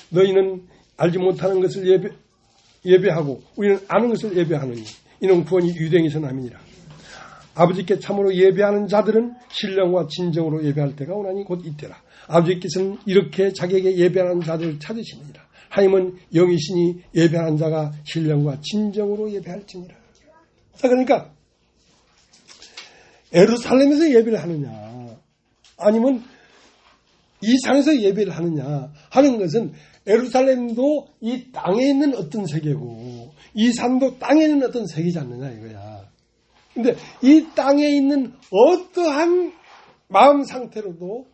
너희는 알지 못하는 것을 예배하고 우리는 아는 것을 예배하느니 이는 구원이 유대인에서 남이니라. 아버지께 참으로 예배하는 자들은 신령과 진정으로 예배할 때가 오나니 곧 이때라. 아버지께서는 이렇게 자기에게 예배하는 자들을 찾으시느니라. 하나님은 영이시니 예배하는 자가 신령과 진정으로 예배할지니라. 그러니까 예루살렘에서 예배를 하느냐 아니면 이 산에서 예배를 하느냐 하는 것은 예루살렘도 이 땅에 있는 어떤 세계고 이 산도 땅에 있는 어떤 세계지 않느냐 이거야. 근데 이 땅에 있는 어떠한 마음 상태로도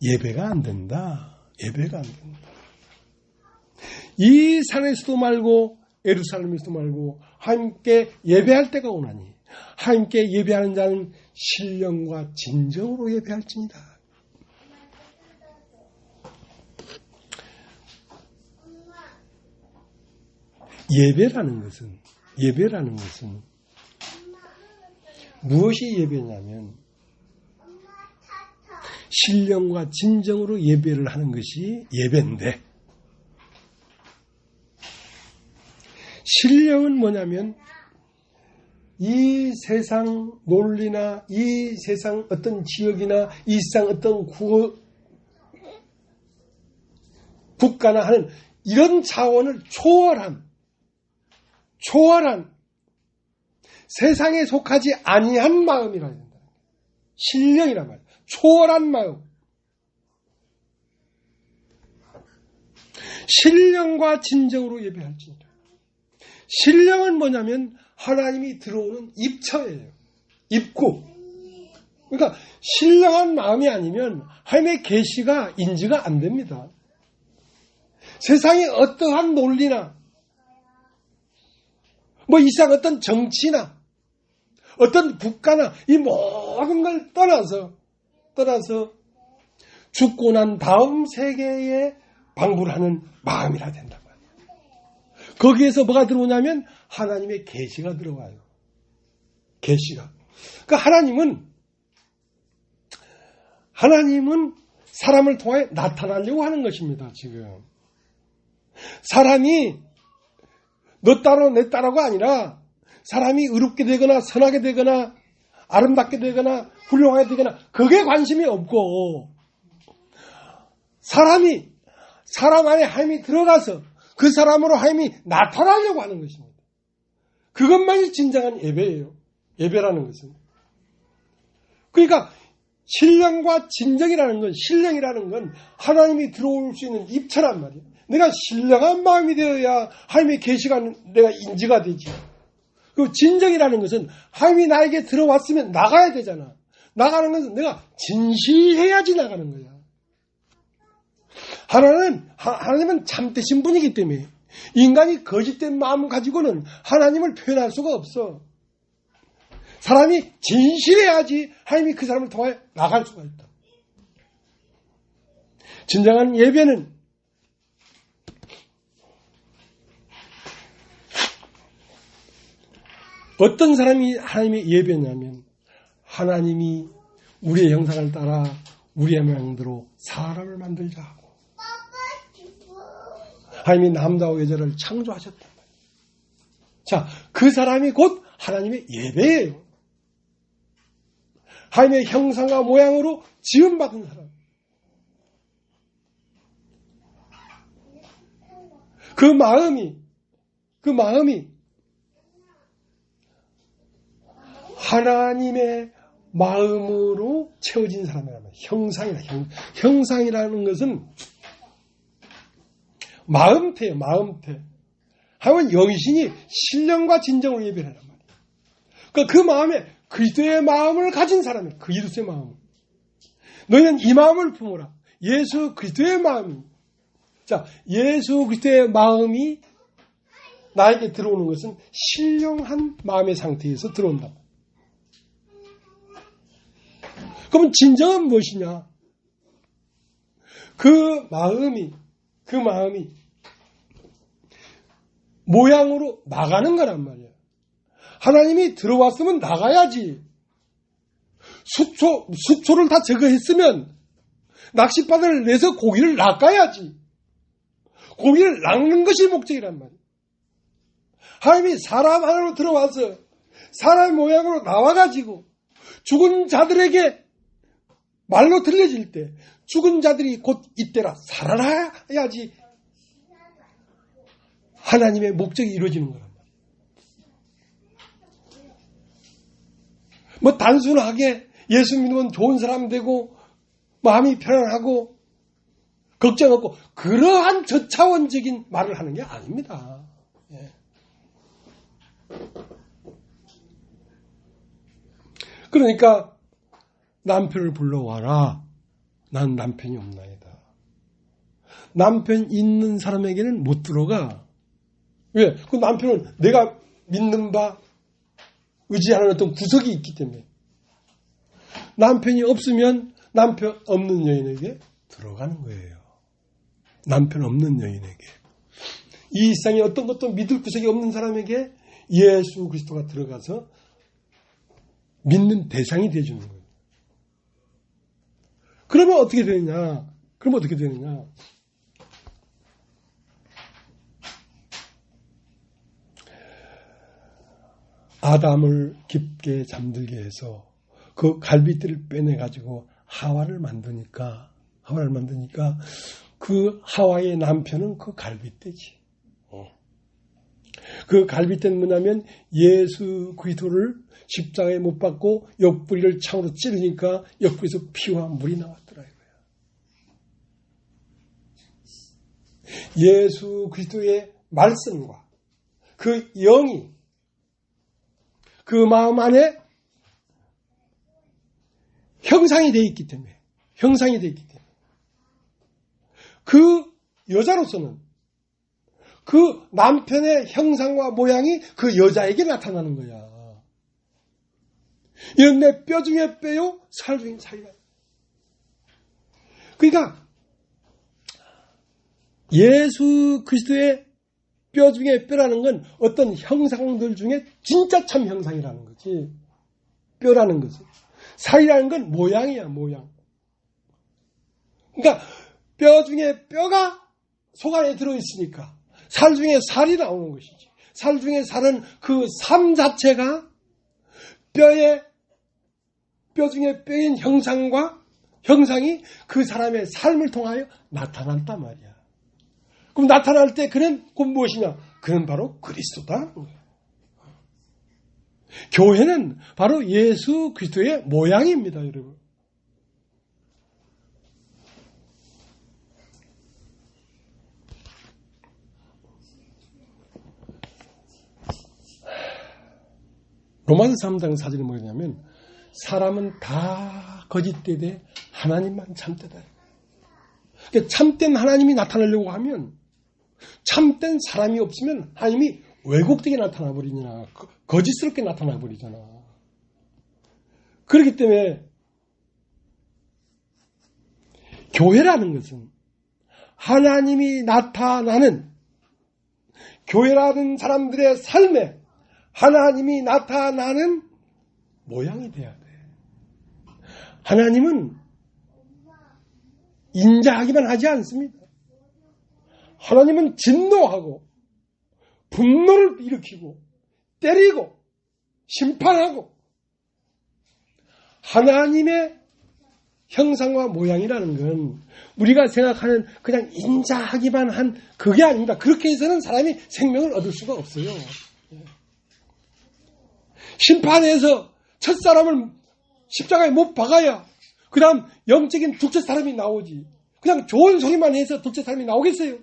예배가 안 된다. 예배가 안 된다. 이 산에서도 말고 예루살렘에서도 말고 하나님께 예배할 때가 오나니 하나님께 예배하는 자는 신령과 진정으로 예배할지니라. 예배라는 것은 무엇이 예배냐면 신령과 진정으로 예배를 하는 것이 예배인데, 신령은 뭐냐면 이 세상 논리나 이 세상 어떤 지역이나 이 세상 어떤 국가나 하는 이런 차원을 초월한 세상에 속하지 아니한 마음이라 해야 된다. 신령이란 말이야. 초월한 마음. 신령과 진정으로 예배할지니라. 신령은 뭐냐면 하나님이 들어오는 입처예요. 입구. 그러니까 신령한 마음이 아니면 하나님의 계시가 인지가 안 됩니다. 세상의 어떠한 논리나 이 세상 어떤 정치나 어떤 국가나 이 모든 걸 떠나서 죽고 난 다음 세계에 방불 하는 마음이라 된단 말이에요. 거기에서 뭐가 들어오냐면 하나님의 계시가 들어와요. 계시가. 그러니까 하나님은 사람을 통해 나타나려고 하는 것입니다. 지금 사람이 너 따로 내 따로가 아니라 사람이 의롭게 되거나 선하게 되거나 아름답게 되거나 훌륭하게 되거나 그게 관심이 없고, 사람 안에 하나님이 들어가서 그 사람으로 하나님이 나타나려고 하는 것입니다. 그것만이 진정한 예배예요. 예배라는 것은. 그러니까 신령과 진정이라는 건, 신령이라는 건 하나님이 들어올 수 있는 입처란 말이에요. 내가 신령한 마음이 되어야 하나님의 계시가 내가 인지가 되지. 그 진정이라는 것은 하나님이 나에게 들어왔으면 나가야 되잖아. 나가는 것은 내가 진실해야지 나가는 거야. 하나님은 참되신 분이기 때문에 인간이 거짓된 마음을 가지고는 하나님을 표현할 수가 없어. 사람이 진실해야지 하나님이 그 사람을 통해 나갈 수가 있다. 진정한 예배는 어떤 사람이 하나님의 예배냐면 하나님이 우리의 형상을 따라 우리의 모양대로 사람을 만들자 하고 하나님이 남자와 여자를 창조하셨단 말이에요. 자, 그 사람이 곧 하나님의 예배예요. 하나님의 형상과 모양으로 지음받은 사람. 그 마음이 하나님의 마음으로 채워진 사람이라면 형상이라는 것은 마음태예요. 마음태. 하면 영신이 신령과 진정으로 예배를 하란 말이에요. 그러니까 그 마음에 그리스도의 마음을 가진 사람이에요. 그리스도의 마음. 너희는 이 마음을 품어라. 예수 그리스도의 마음이. 자, 예수 그리스도의 마음이 나에게 들어오는 것은 신령한 마음의 상태에서 들어온다. 그럼 진정은 무엇이냐? 그 마음이 모양으로 나가는 거란 말이야. 하나님이 들어왔으면 나가야지. 수초를 다 제거했으면 낚싯바늘을 내서 고기를 낚아야지. 고기를 낚는 것이 목적이란 말이야. 하나님이 사람 안으로 들어와서 사람 모양으로 나와가지고 죽은 자들에게 말로 들려질 때 죽은 자들이 곧 이때라 살아나야지 하나님의 목적이 이루어지는 거란 말이에요. 단순하게 예수 믿으면 좋은 사람 되고 마음이 편안하고 걱정 없고 그러한 저차원적인 말을 하는 게 아닙니다. 예. 그러니까 남편을 불러와라. 난 남편이 없나이다. 남편 있는 사람에게는 못 들어가. 왜? 그 남편은 내가 믿는 바, 의지하는 어떤 구석이 있기 때문에. 남편이 없으면 남편 없는 여인에게 들어가는 거예요. 남편 없는 여인에게. 이 세상에 어떤 것도 믿을 구석이 없는 사람에게 예수 그리스도가 들어가서 믿는 대상이 되어주는 거예요. 그러면 어떻게 되느냐? 아담을 깊게 잠들게 해서 그 갈빗대를 빼내가지고 하와를 만드니까 그 하와의 남편은 그 갈빗대지. 그 갈빗대는 뭐냐면 예수 그리스도를 십자가에 못 박고 옆구리를 창으로 찌르니까 옆구리에서 피와 물이 나왔더라 이거야. 예수 그리스도의 말씀과 그 영이 그 마음 안에 형상이 되어 있기 때문에 그 여자로서는 그 남편의 형상과 모양이 그 여자에게 나타나는 거야. 이런 내 뼈 중에 뼈요, 살 중에 살이다. 그러니까 예수 그리스도의 뼈 중에 뼈라는 건 어떤 형상들 중에 진짜 참 형상이라는 거지. 뼈라는 거지. 살이라는 건 모양이야, 모양. 그러니까 뼈 중에 뼈가 속 안에 들어있으니까 살 중에 살이 나오는 것이지. 살 중에 살은 그 삶 자체가 뼈 중에 뼈인 형상이 그 사람의 삶을 통하여 나타난단 말이야. 그럼 나타날 때 그는 무엇이냐? 그는 바로 그리스도다. 교회는 바로 예수 그리스도의 모양입니다, 여러분. 로마서 3장 4절이 뭐냐면 사람은 다 거짓되되 하나님만 참되다. 그러니까 참된 하나님이 나타나려고 하면 참된 사람이 없으면 하나님이 왜곡되게 나타나 버리잖아. 거짓스럽게 나타나 버리잖아. 그렇기 때문에 교회라는 것은 하나님이 나타나는 교회라는 사람들의 삶에 하나님이 나타나는 모양이 돼야 돼. 하나님은 인자하기만 하지 않습니다. 하나님은 진노하고 분노를 일으키고 때리고 심판하고 하나님의 형상과 모양이라는 건 우리가 생각하는 그냥 인자하기만 한 그게 아닙니다. 그렇게 해서는 사람이 생명을 얻을 수가 없어요. 심판에서 첫사람을 십자가에 못 박아야 그 다음 영적인 둘째 사람이 나오지. 그냥 좋은 소리만 해서 둘째 사람이 나오겠어요?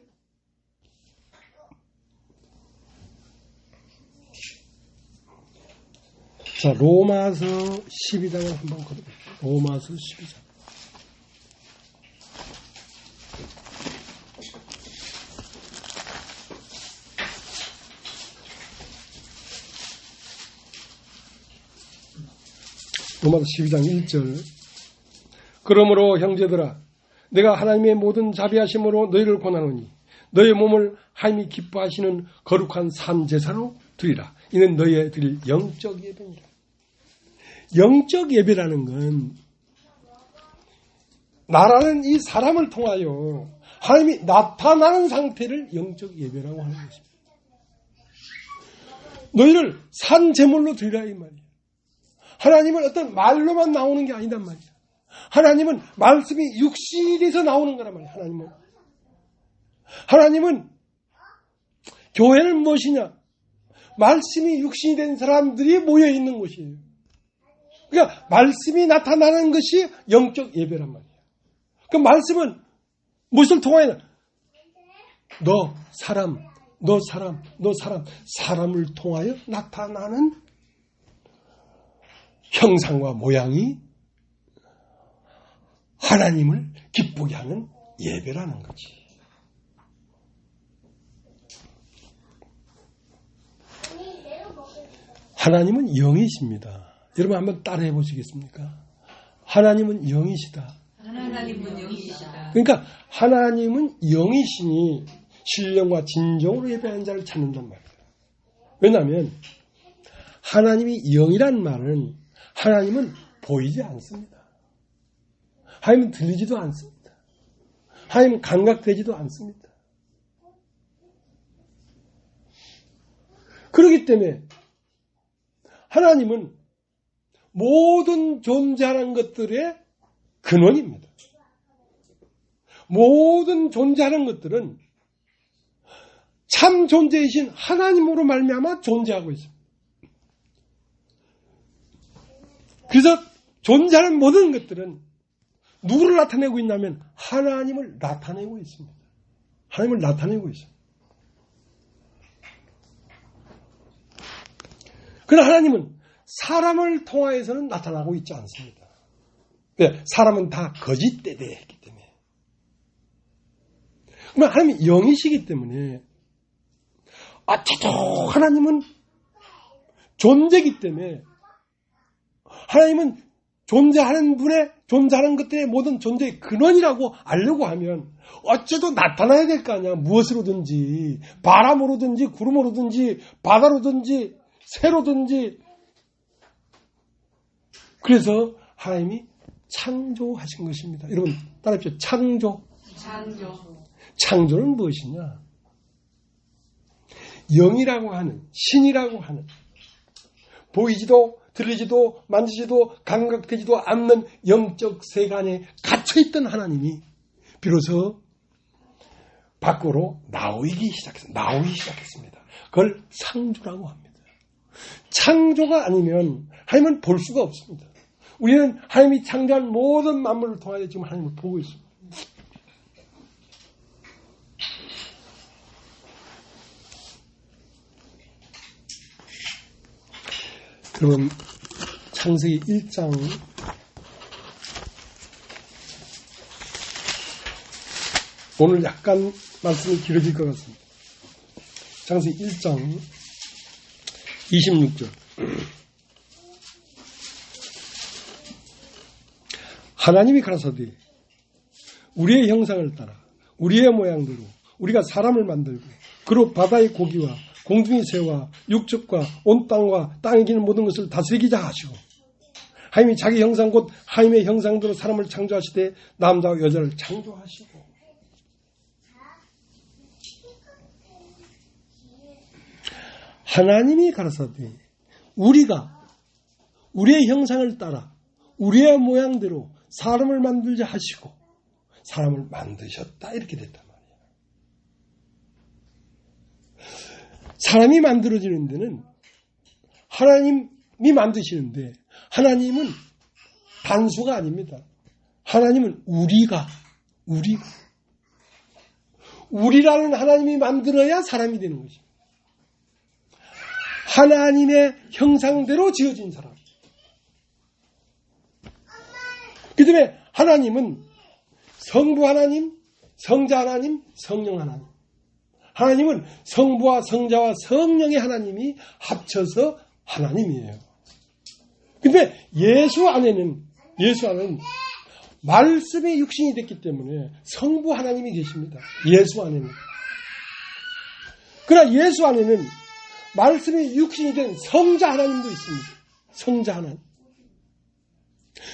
자, 로마서 12장을 한번 걸어볼게요. 로마서 12장. 로마서 12장 1절. 그러므로 형제들아 내가 하나님의 모든 자비하심으로 너희를 권하노니 너희 몸을 하나님이 기뻐하시는 거룩한 산 제사로 드리라. 이는 너희의 드릴 영적 예배니라. 영적 예배라는 건 나라는 이 사람을 통하여 하나님이 나타나는 상태를 영적 예배라고 하는 것입니다. 너희를 산 제물로 드리라 이 말이에요. 하나님은 어떤 말로만 나오는 게 아니단 말이야. 하나님은 말씀이 육신이 돼서 나오는 거란 말이야. 하나님은 교회는 무엇이냐? 말씀이 육신이 된 사람들이 모여 있는 곳이에요. 그러니까 말씀이 나타나는 것이 영적 예배란 말이야. 그 말씀은 무엇을 통하여 사람을 통하여 나타나는 형상과 모양이 하나님을 기쁘게 하는 예배라는 거지. 하나님은 영이십니다. 여러분 한번 따라해 보시겠습니까? 하나님은 영이시다.
하나님은 영이시다.
그러니까 하나님은 영이시니 신령과 진정으로 예배하는 자를 찾는단 말이에요. 왜냐하면 하나님이 영이란 말은 하나님은 보이지 않습니다. 하나님은 들리지도 않습니다. 하나님은 감각되지도 않습니다. 그렇기 때문에 하나님은 모든 존재하는 것들의 근원입니다. 모든 존재하는 것들은 참 존재이신 하나님으로 말미암아 존재하고 있습니다. 그래서 존재하는 모든 것들은 누구를 나타내고 있냐면 하나님을 나타내고 있습니다. 하나님을 나타내고 있습니다. 그러나 하나님은 사람을 통하여서는 나타나고 있지 않습니다. 왜? 사람은 다 거짓되게 했기 때문에. 그러면 하나님이 영이시기 때문에 어째도 하나님은 존재이기 때문에 하나님은 존재하는 분의 존재하는 것들의 모든 존재의 근원이라고 알려고 하면 어째도 나타나야 될 거 아니야. 무엇으로든지 바람으로든지 구름으로든지 바다로든지 새로든지. 그래서 하나님이 창조하신 것입니다. 여러분 따라합시다. 창조는 무엇이냐? 영이라고 하는, 신이라고 하는, 보이지도 들리지도 만지지도 감각되지도 않는 영적 세간에 갇혀있던 하나님이 비로소 밖으로 나오기 시작했습니다. 그걸 창조라고 합니다. 창조가 아니면 하나님은 볼 수가 없습니다. 우리는 하나님이 창조한 모든 만물을 통하여 지금 하나님을 보고 있습니다. 그러면 창세기 1장 오늘 약간 말씀이 길어질 것 같습니다. 창세기 1장 26절 하나님이 가라사대 우리의 형상을 따라 우리의 모양대로 우리가 사람을 만들고 그로 바다의 고기와 공중의 새와 육축과 온 땅과 땅에 기는 모든 것을 다스리기자 하시고 하나님이 자기 형상 곧 하나님의 형상대로 사람을 창조하시되 남자와 여자를 창조하시고 하나님이 가라사대 우리가 우리의 형상을 따라 우리의 모양대로 사람을 만들자 하시고 사람을 만드셨다 이렇게 됐단 말이에요. 사람이 만들어지는 데는 하나님이 만드시는데 하나님은 단수가 아닙니다. 하나님은 우리라는 하나님이 만들어야 사람이 되는 것입니다. 하나님의 형상대로 지어진 사람. 그 다음에 하나님은 성부 하나님, 성자 하나님, 성령 하나님. 하나님은 성부와 성자와 성령의 하나님이 합쳐서 하나님이에요. 근데 예수 안에는 말씀이 육신이 됐기 때문에 성부 하나님이 계십니다. 예수 안에는. 그러나 예수 안에는 말씀이 육신이 된 성자 하나님도 있습니다. 성자 하나님.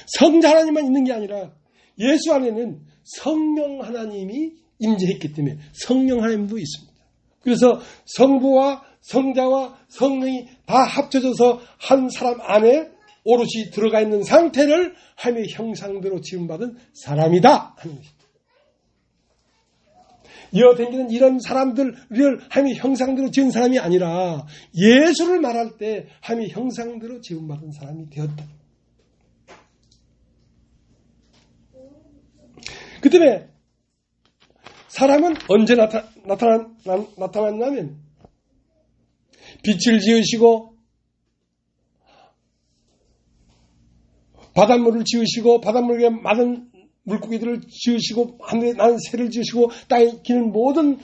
성자 하나님만 있는 게 아니라 예수 안에는 성령 하나님이 임재했기 때문에 성령 하나님도 있습니다. 그래서 성부와 성자와 성령이 다 합쳐져서 한 사람 안에 오롯이 들어가 있는 상태를 하나님의 형상대로 지음받은 사람이다 하는 것입니다. 이어댕기는 이런 사람들을 하나님의 형상대로 지은 사람이 아니라 예수를 말할 때 하나님의 형상대로 지음받은 사람이 되었다. 그 때문에 사람은 언제 나타났냐면 빛을 지으시고 바닷물을 지으시고 바닷물에 많은 물고기들을 지으시고 하늘에 나는 새를 지으시고 땅에 기는 모든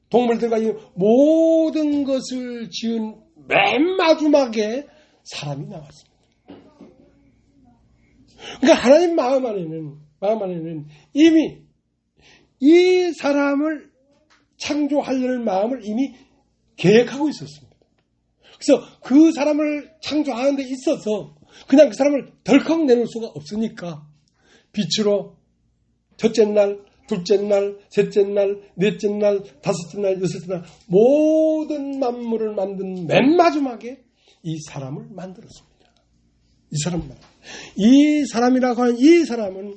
동물들과 모든 것을 지은 맨 마지막에 사람이 나왔습니다. 그러니까 하나님 마음 안에는 이미 이 사람을 창조하려는 마음을 이미 계획하고 있었습니다. 그래서 그 사람을 창조하는 데 있어서 그냥 그 사람을 덜컥 내놓을 수가 없으니까 빛으로 첫째 날, 둘째 날, 셋째 날, 넷째 날, 다섯째 날, 여섯째 날 모든 만물을 만든 맨 마지막에 이 사람을 만들었습니다. 이 사람이라고 하는 이 사람은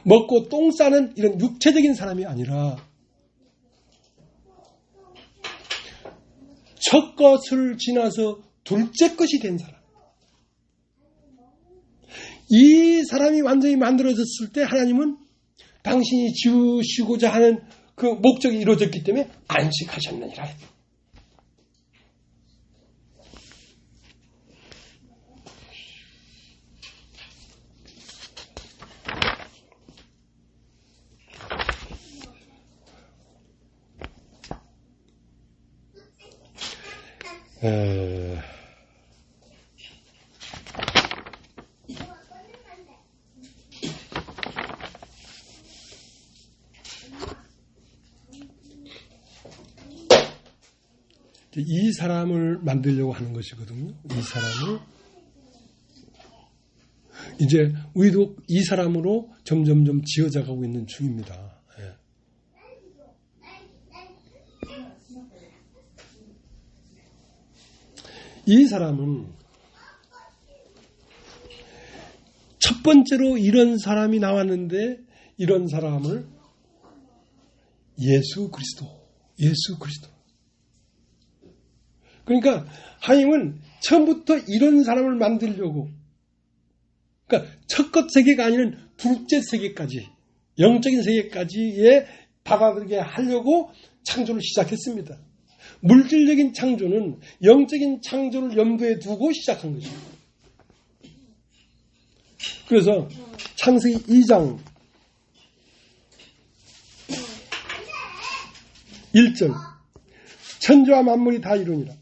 먹고 똥 싸는 이런 육체적인 사람이 아니라 첫 것을 지나서 둘째 것이 된 사람. 이 사람이 완전히 만들어졌을 때 하나님은 당신이 지으시고자 하는 그 목적이 이루어졌기 때문에 안식하셨느니라. 이 사람을 만들려고 하는 것이거든요. 이 사람을. 이제 우리도 이 사람으로 점점점 지어져가고 있는 중입니다. 예. 이 사람은 첫 번째로 이런 사람이 나왔는데 이런 사람을 예수 그리스도. 그러니까 하나님은 처음부터 이런 사람을 만들려고 그러니까 첫것 세계가 아닌 둘째 세계까지 영적인 세계까지에 받아들이게 하려고 창조를 시작했습니다. 물질적인 창조는 영적인 창조를 염두에 두고 시작한 것입니다. 그래서 창세기 2장 1절 천지와 만물이 다 이루니라.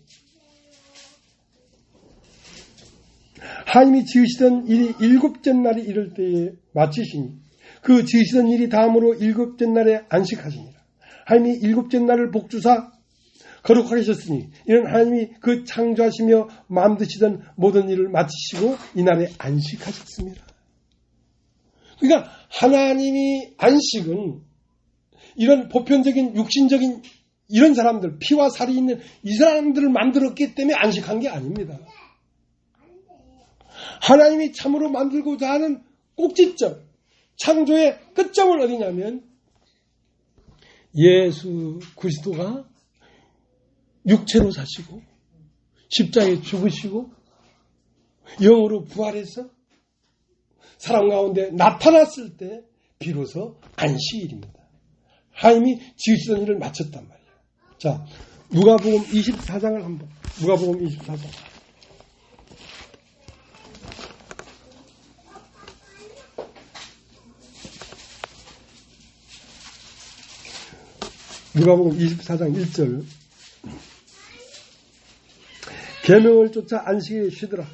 하나님이 지으시던 일이 일곱째 날이 이를 때에 마치시니 그 지으시던 일이 다음으로 일곱째 날에 안식하시니라. 하나님이 일곱째 날을 복주사 거룩하게 하셨으니 이는 하나님이 그 창조하시며 만드시던 모든 일을 마치시고 이날에 안식하셨습니다. 그러니까 하나님이 안식은 이런 보편적인 육신적인 이런 사람들 피와 살이 있는 이 사람들을 만들었기 때문에 안식한 게 아닙니다. 하나님이 참으로 만들고자 하는 꼭지점, 창조의 끝점은 어디냐면 예수 그리스도가 육체로 사시고 십자가에 죽으시고 영으로 부활해서 사람 가운데 나타났을 때 비로소 안식일입니다. 하나님이 지으시던 일을 마쳤단 말이에요. 자, 누가복음 24장을 한번 누가복음 24장 누가복음 24장 1절 계명을 쫓아 안식에 쉬더라.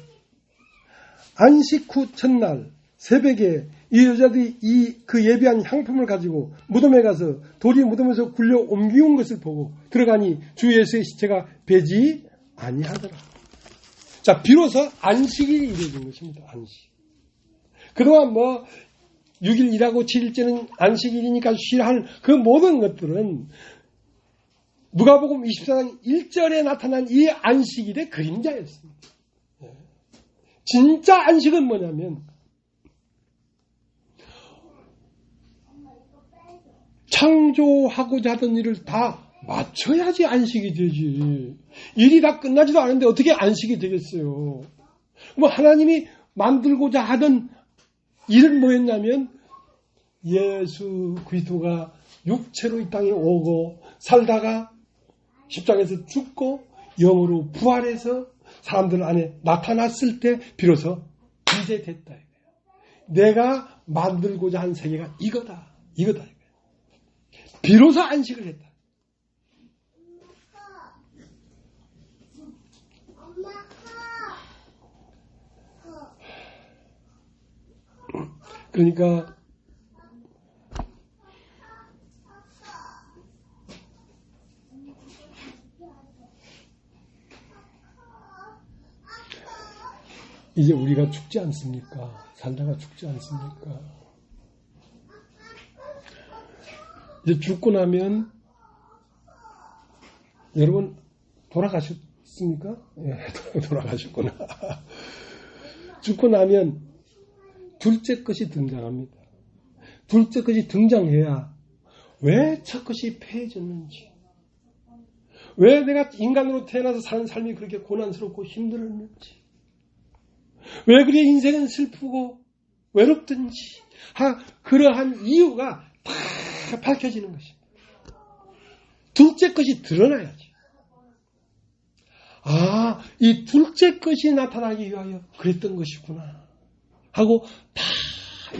안식 후 첫날 새벽에 이 여자들이 그 예비한 향품을 가지고 무덤에 가서 돌이 무덤에서 굴려 옮기운 것을 보고 들어가니 주 예수의 시체가 배지 아니하더라. 자, 비로소 안식일이 이루어진 것입니다. 안식. 그동안 6일 일하고 7일째는 안식일이니까 쉬라 하는 그 모든 것들은 누가복음 24장 1절에 나타난 이 안식일의 그림자였습니다. 진짜 안식은 뭐냐면 창조하고자 하던 일을 다 맞춰야지 안식이 되지. 일이 다 끝나지도 않은데 어떻게 안식이 되겠어요. 그럼 하나님이 만들고자 하던 일은 뭐였냐면 예수 그리스도가 육체로 이 땅에 오고 살다가 십자가에서 죽고 영으로 부활해서 사람들 안에 나타났을 때 비로소 이제 됐다. 내가 만들고자 한 세계가 이거다. 비로소 안식을 했다. 그러니까 이제 우리가 죽지 않습니까? 살다가 죽지 않습니까? 이제 죽고 나면 여러분 돌아가셨습니까? 예, 돌아가셨구나. 죽고 나면 둘째 것이 등장합니다. 둘째 것이 등장해야 왜 첫 것이 폐해졌는지, 왜 내가 인간으로 태어나서 사는 삶이 그렇게 고난스럽고 힘들었는지, 왜 그리 인생은 슬프고 외롭든지, 그러한 이유가 다 밝혀지는 것입니다. 둘째 것이 드러나야지. 이 둘째 것이 나타나기 위하여 그랬던 것이구나 하고 다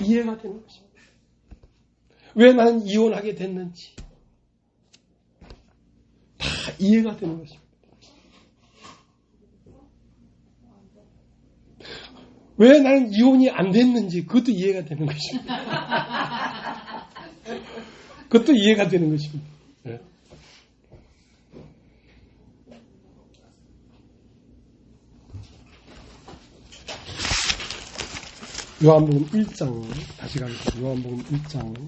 이해가 되는 것입니다. 왜 나는 이혼하게 됐는지 다 이해가 되는 것입니다. 왜 나는 이혼이 안 됐는지 그것도 이해가 되는 것입니다. 그것도 이해가 되는 것입니다. 네. 요한복음 1장 다시 가겠습니다. 요한복음 1장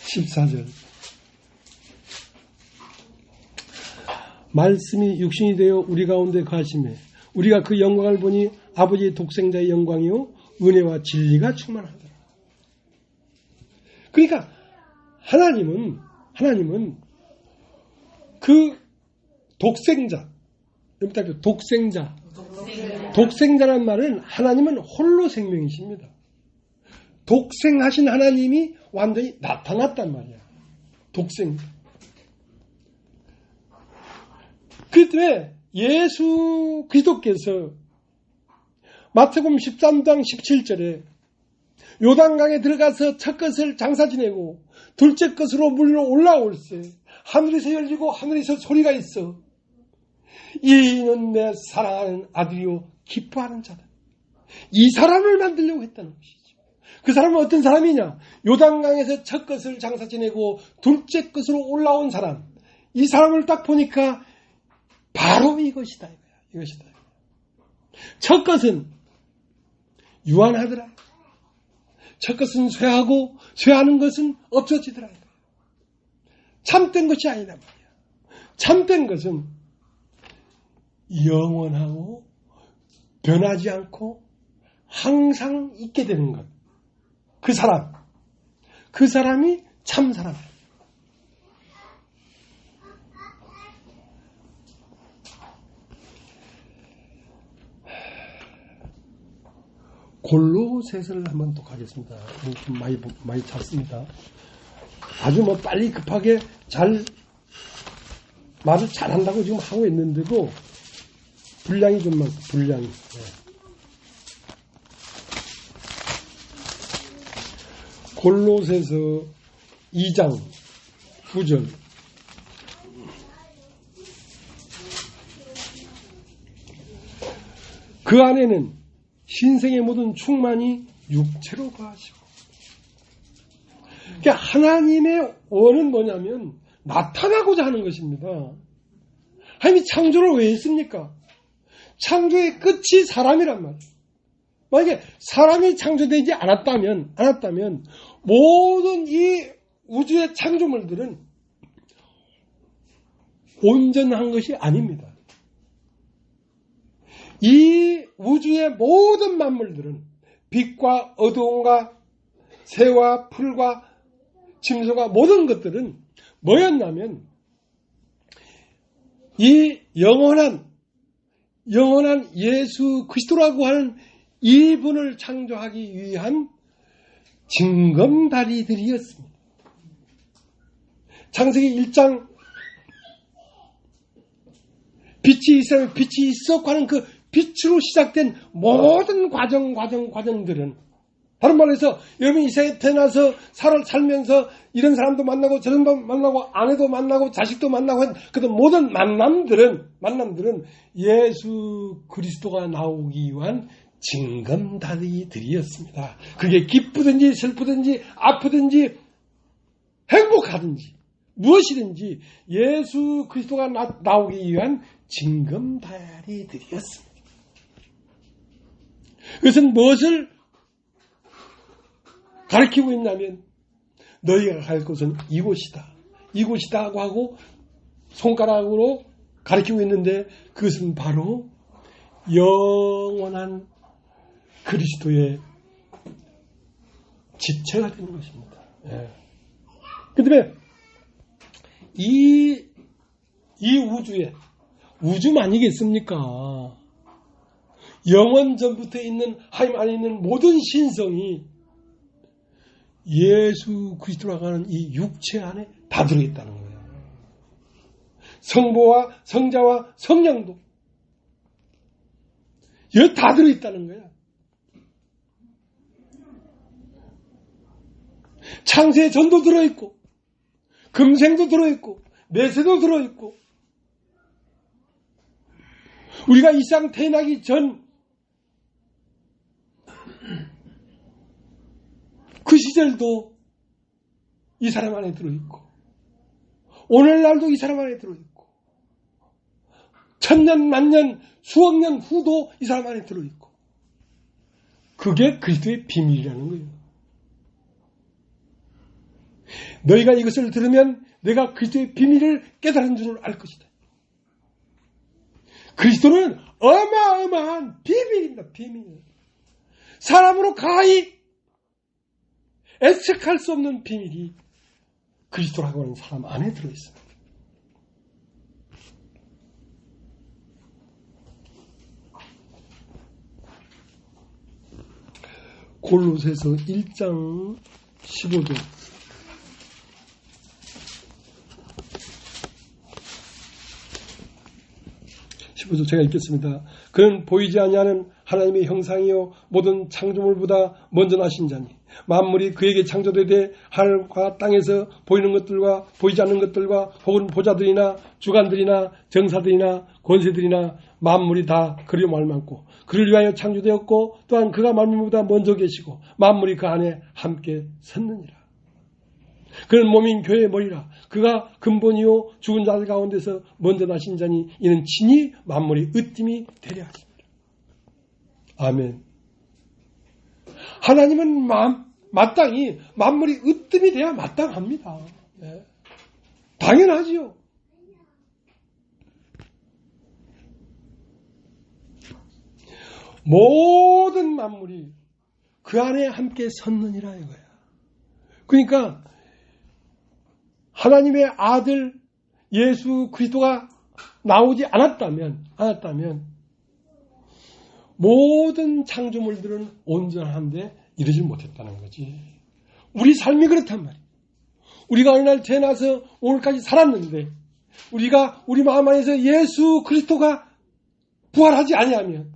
14절. 말씀이 육신이 되어 우리 가운데 거하시매 우리가 그 영광을 보니 아버지의 독생자의 영광이요 은혜와 진리가 충만하더라. 그러니까 하나님은 그 독생자란 말은 하나님은 홀로 생명이십니다. 독생하신 하나님이 완전히 나타났단 말이야. 독생자. 그 때문에 예수 그리스도께서 마태복음 13장 17절에 요단강에 들어가서 첫 것을 장사 지내고 둘째 것으로 물로 올라올세 하늘에서 열리고 하늘에서 소리가 있어 이는 내 사랑하는 아들이요 기뻐하는 자다. 이 사람을 만들려고 했다는 것이죠. 그 사람은 어떤 사람이냐? 요단강에서 첫 것을 장사 지내고 둘째 것으로 올라온 사람. 이 사람을 딱 보니까 바로 이것이다. 이것이다. 첫 것은 유한하더라. 첫 것은 쇠하고 쇠하는 것은 없어지더라. 참된 것이 아니다 말이야. 참된 것은 영원하고 변하지 않고 항상 있게 되는 것. 그 사람이 참 사람이야. 골로새서를 한번 또 가겠습니다. 좀 많이 찼습니다. 아주 빨리 급하게 말을 잘한다고 지금 하고 있는데도 분량이 좀 많고, 분량이. 네. 골로새서 2장 9절. 그 안에는 신생의 모든 충만이 육체로 거하시고. 그러니까 하나님의 원은 뭐냐면 나타나고자 하는 것입니다. 하나님이 창조를 왜 했습니까? 창조의 끝이 사람이란 말이에요. 만약에 사람이 창조되지 않았다면 모든 이 우주의 창조물들은 온전한 것이 아닙니다. 이 우주의 모든 만물들은 빛과 어두움과 새와 풀과 짐승과 모든 것들은 뭐였냐면 이 영원한 예수 그리스도라고 하는 이분을 창조하기 위한 징검다리들이었습니다. 창세기 1장 빛이 있었고 하는 그 빛으로 시작된 모든 과정들은 다른 말해서 여러분이 이 세상에 태어나서 살면서 이런 사람도 만나고 저런 사람도 만나고 아내도 만나고 자식도 만나고 한 그 모든 만남들은 예수 그리스도가 나오기 위한 징검다리들이었습니다. 그게 기쁘든지 슬프든지 아프든지 행복하든지 무엇이든지 예수 그리스도가 나오기 위한 징검다리들이었습니다. 그것은 무엇을 가르치고 있냐면 너희가 갈 곳은 이곳이다. 이곳이다 하고 손가락으로 가르치고 있는데 그것은 바로 영원한 그리스도의 집체가 되는 것입니다. 예. 그다음에 이 우주에 우주만이겠습니까? 영원 전부터 있는 하나님 안에 있는 모든 신성이 예수 그리스도라고 하는 이 육체 안에 다 들어있다는 거예요. 성부와 성자와 성령도 여기 다 들어있다는 거예요. 창세 전도 들어있고 금생도 들어있고 내세도 들어있고 우리가 이 세상 태어나기 전 그 시절도 이 사람 안에 들어있고 오늘날도 이 사람 안에 들어있고 천년 만년 수억 년 후도 이 사람 안에 들어있고 그게 그리스도의 비밀이라는 거예요. 너희가 이것을 들으면 내가 그리스도의 비밀을 깨달은 줄 알 것이다. 그리스도는 어마어마한 비밀입니다. 비밀. 사람으로 가히 애측할 수 없는 비밀이 그리스도라고 하는 사람 안에 들어있습니다. 골로새서 1장 15절 15절 제가 읽겠습니다. 그는 보이지 아니하는 하나님의 형상이요 모든 창조물보다 먼저 나신 자니 만물이 그에게 창조되되 하늘과 땅에서 보이는 것들과 보이지 않는 것들과 혹은 보좌들이나 주관들이나 정사들이나 권세들이나 만물이 다 그리로 말미암고 그를 위하여 창조되었고 또한 그가 만물보다 먼저 계시고 만물이 그 안에 함께 섰느니라. 그는 몸인 교회의 머리라. 그가 근본이요 죽은 자들 가운데서 먼저 나신 자니 이는 친히 만물이 으뜸이 되려 하십니다. 아멘. 하나님은 마땅히 만물이 으뜸이 돼야 마땅합니다. 네. 당연하지요. 모든 만물이 그 안에 함께 섰느니라 이거야. 그러니까 하나님의 아들 예수 그리스도가 나오지 않았다면 모든 창조물들은 온전한데 이러지 못했다는 거지. 우리 삶이 그렇단 말이에요. 우리가 어느 날 태어나서 오늘까지 살았는데 우리가 우리 마음 안에서 예수 그리스도가 부활하지 아니하면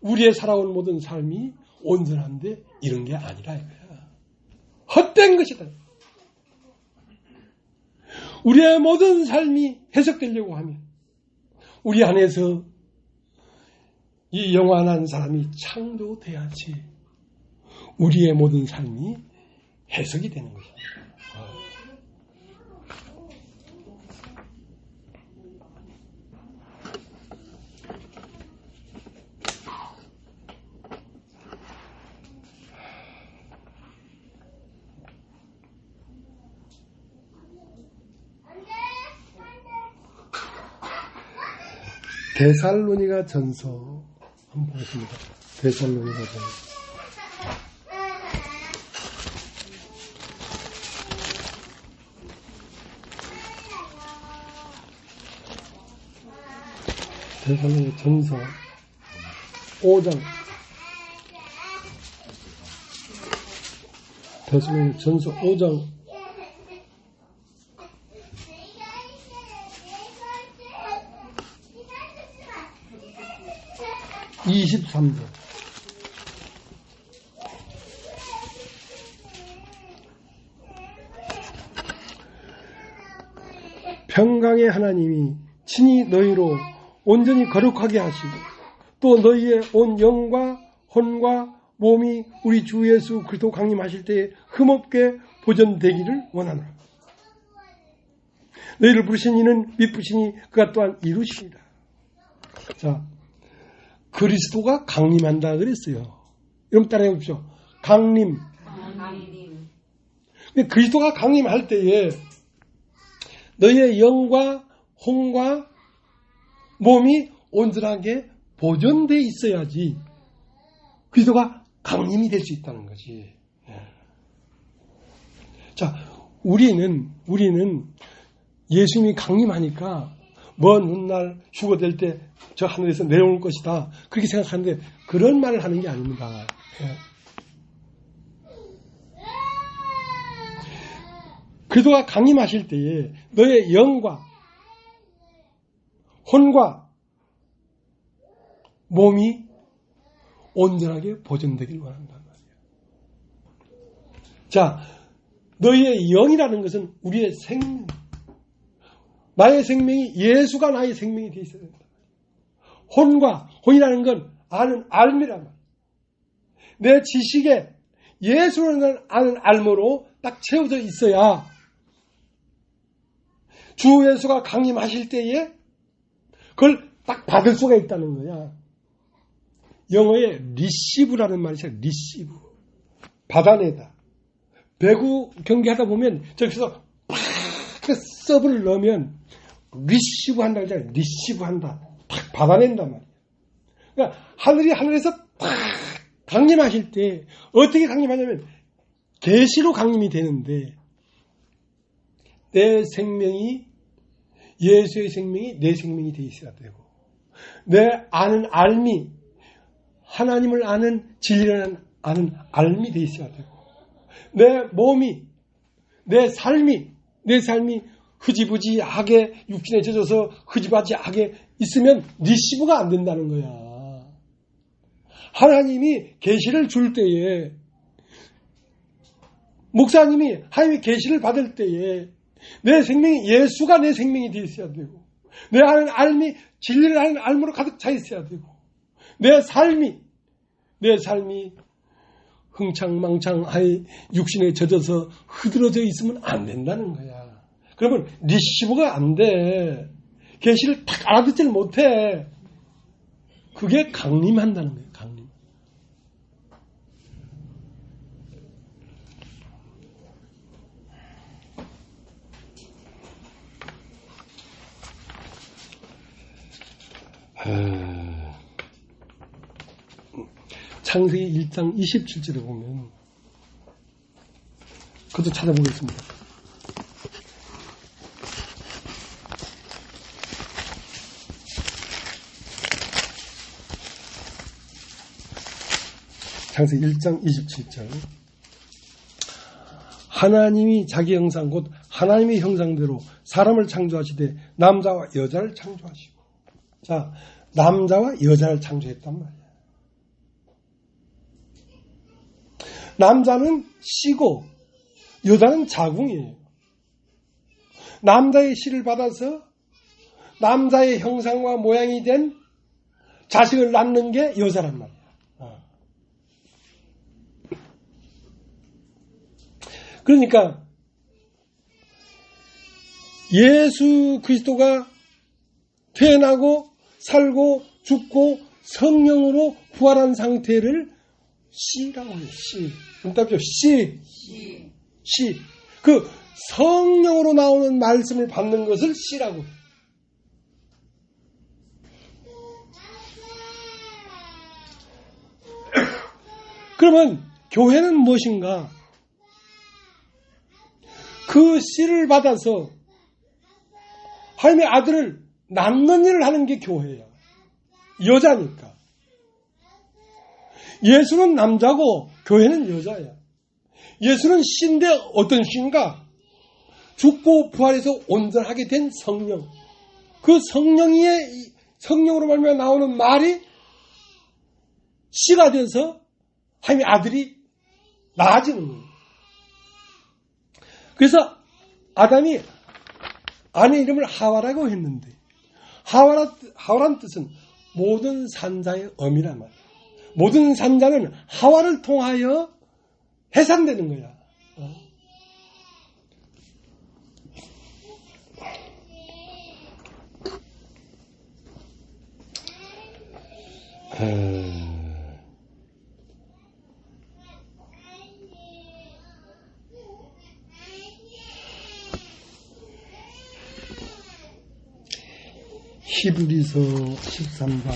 우리의 살아온 모든 삶이 온전한데 이런 게 아니라 이거야. 헛된 것이다. 우리의 모든 삶이 해석되려고 하면 우리 안에서 이 영원한 사람이 창조돼야지 우리의 모든 삶이 해석이 되는 것입니다. 데살로니가 전서 한번 보겠습니다. 데살로니가 전서. 데살로니가 전서 5장. 데살로니가 전서 5장 23절. 평강의 하나님이 친히 너희로 온전히 거룩하게 하시고 또 너희의 온 영과 혼과 몸이 우리 주 예수 그리스도 강림하실 때에 흠없게 보존되기를 원하노라. 너희를 부르신 이는 미쁘시니 그가 또한 이루시리라. 자, 그리스도가 강림한다 그랬어요. 여러분 따라해 보십시오. 강림. 근데 그리스도가 강림할 때에 너희의 영과 혼과 몸이 온전하게 보존되어 있어야지 그리스도가 강림이 될 수 있다는 거지. 자, 우리는 예수님이 강림하니까 먼 훗날 휴거될 때 저 하늘에서 내려올 것이다. 그렇게 생각하는데 그런 말을 하는 게 아닙니다. 그리스도가 강림하실 때에 너의 영과 혼과 몸이 온전하게 보존되길 원한단 말이에요. 자, 너희의 영이라는 것은 우리의 생명. 나의 생명이 예수가 나의 생명이 되어 있어야 된다. 혼이라는 건 아는 알미란 말이에요. 내 지식에 예수라는 아는 알므로 딱 채워져 있어야 주 예수가 강림하실 때에 그걸 딱 받을 수가 있다는 거야. 영어에 리시브라는 말이 있어요. 리시브. 받아내다. 배구 경기하다 보면 저기서 팍 서브를 넣으면 리시브 한다 그러잖아요. 리시브 한다. 탁 받아낸단 말이에요. 그러니까 하늘에서 탁 강림하실 때 어떻게 강림하냐면 계시로 강림이 되는데 내 생명이 예수의 생명이 내 생명이 되어 있어야 되고 내 아는 알미 하나님을 아는 진리를 아는 알미 되어 있어야 되고 내 몸이 내 삶이 흐지부지하게 육신에 젖어서 흐지부지하게 있으면 리시브가 안 된다는 거야. 하나님이 계시를 줄 때에 목사님이 하나님의 계시를 받을 때에 내 생명이 예수가 내 생명이 되어 있어야 되고 내 아는 알미 진리를 아는 알므로 가득 차 있어야 되고 내 삶이 흥창망창하여 육신에 젖어서 흐드러져 있으면 안 된다는 거야. 그러면 리시브가 안 돼. 계시를 딱 알아듣지를 못해. 그게 강림한다는 거예요. 강림. 창세기 1장 27절에 보면 그것도 찾아보겠습니다. 창세기 1장 27절 하나님이 자기 형상 곧 하나님의 형상대로 사람을 창조하시되 남자와 여자를 창조하시고 자 남자와 여자를 창조했단 말이야. 남자는 씨고 여자는 자궁이에요. 남자의 씨를 받아서 남자의 형상과 모양이 된 자식을 낳는 게 여자란 말이야. 그러니까 예수 그리스도가 태어나고 살고 죽고 성령으로 부활한 상태를 씨라고 해요. 씨. 응답이죠. 씨. 그 성령으로 나오는 말씀을 받는 것을 씨라고 해요. 그러면 교회는 무엇인가? 그 씨를 받아서 하나님의 아들을 낳는 일을 하는 게 교회야. 여자니까. 예수는 남자고 교회는 여자야. 예수는 씨인데 어떤 씨인가? 죽고 부활해서 온전하게 된 성령. 그 성령으로 말미암아 나오는 말이 씨가 돼서 하나님의 아들이 나아지는 거예요. 그래서 아담이 아내 이름을 하와라고 했는데 하와란 뜻은 모든 산자의 어미란 말이야. 모든 산자는 하와를 통하여 해산되는 거야. 히브리서 13장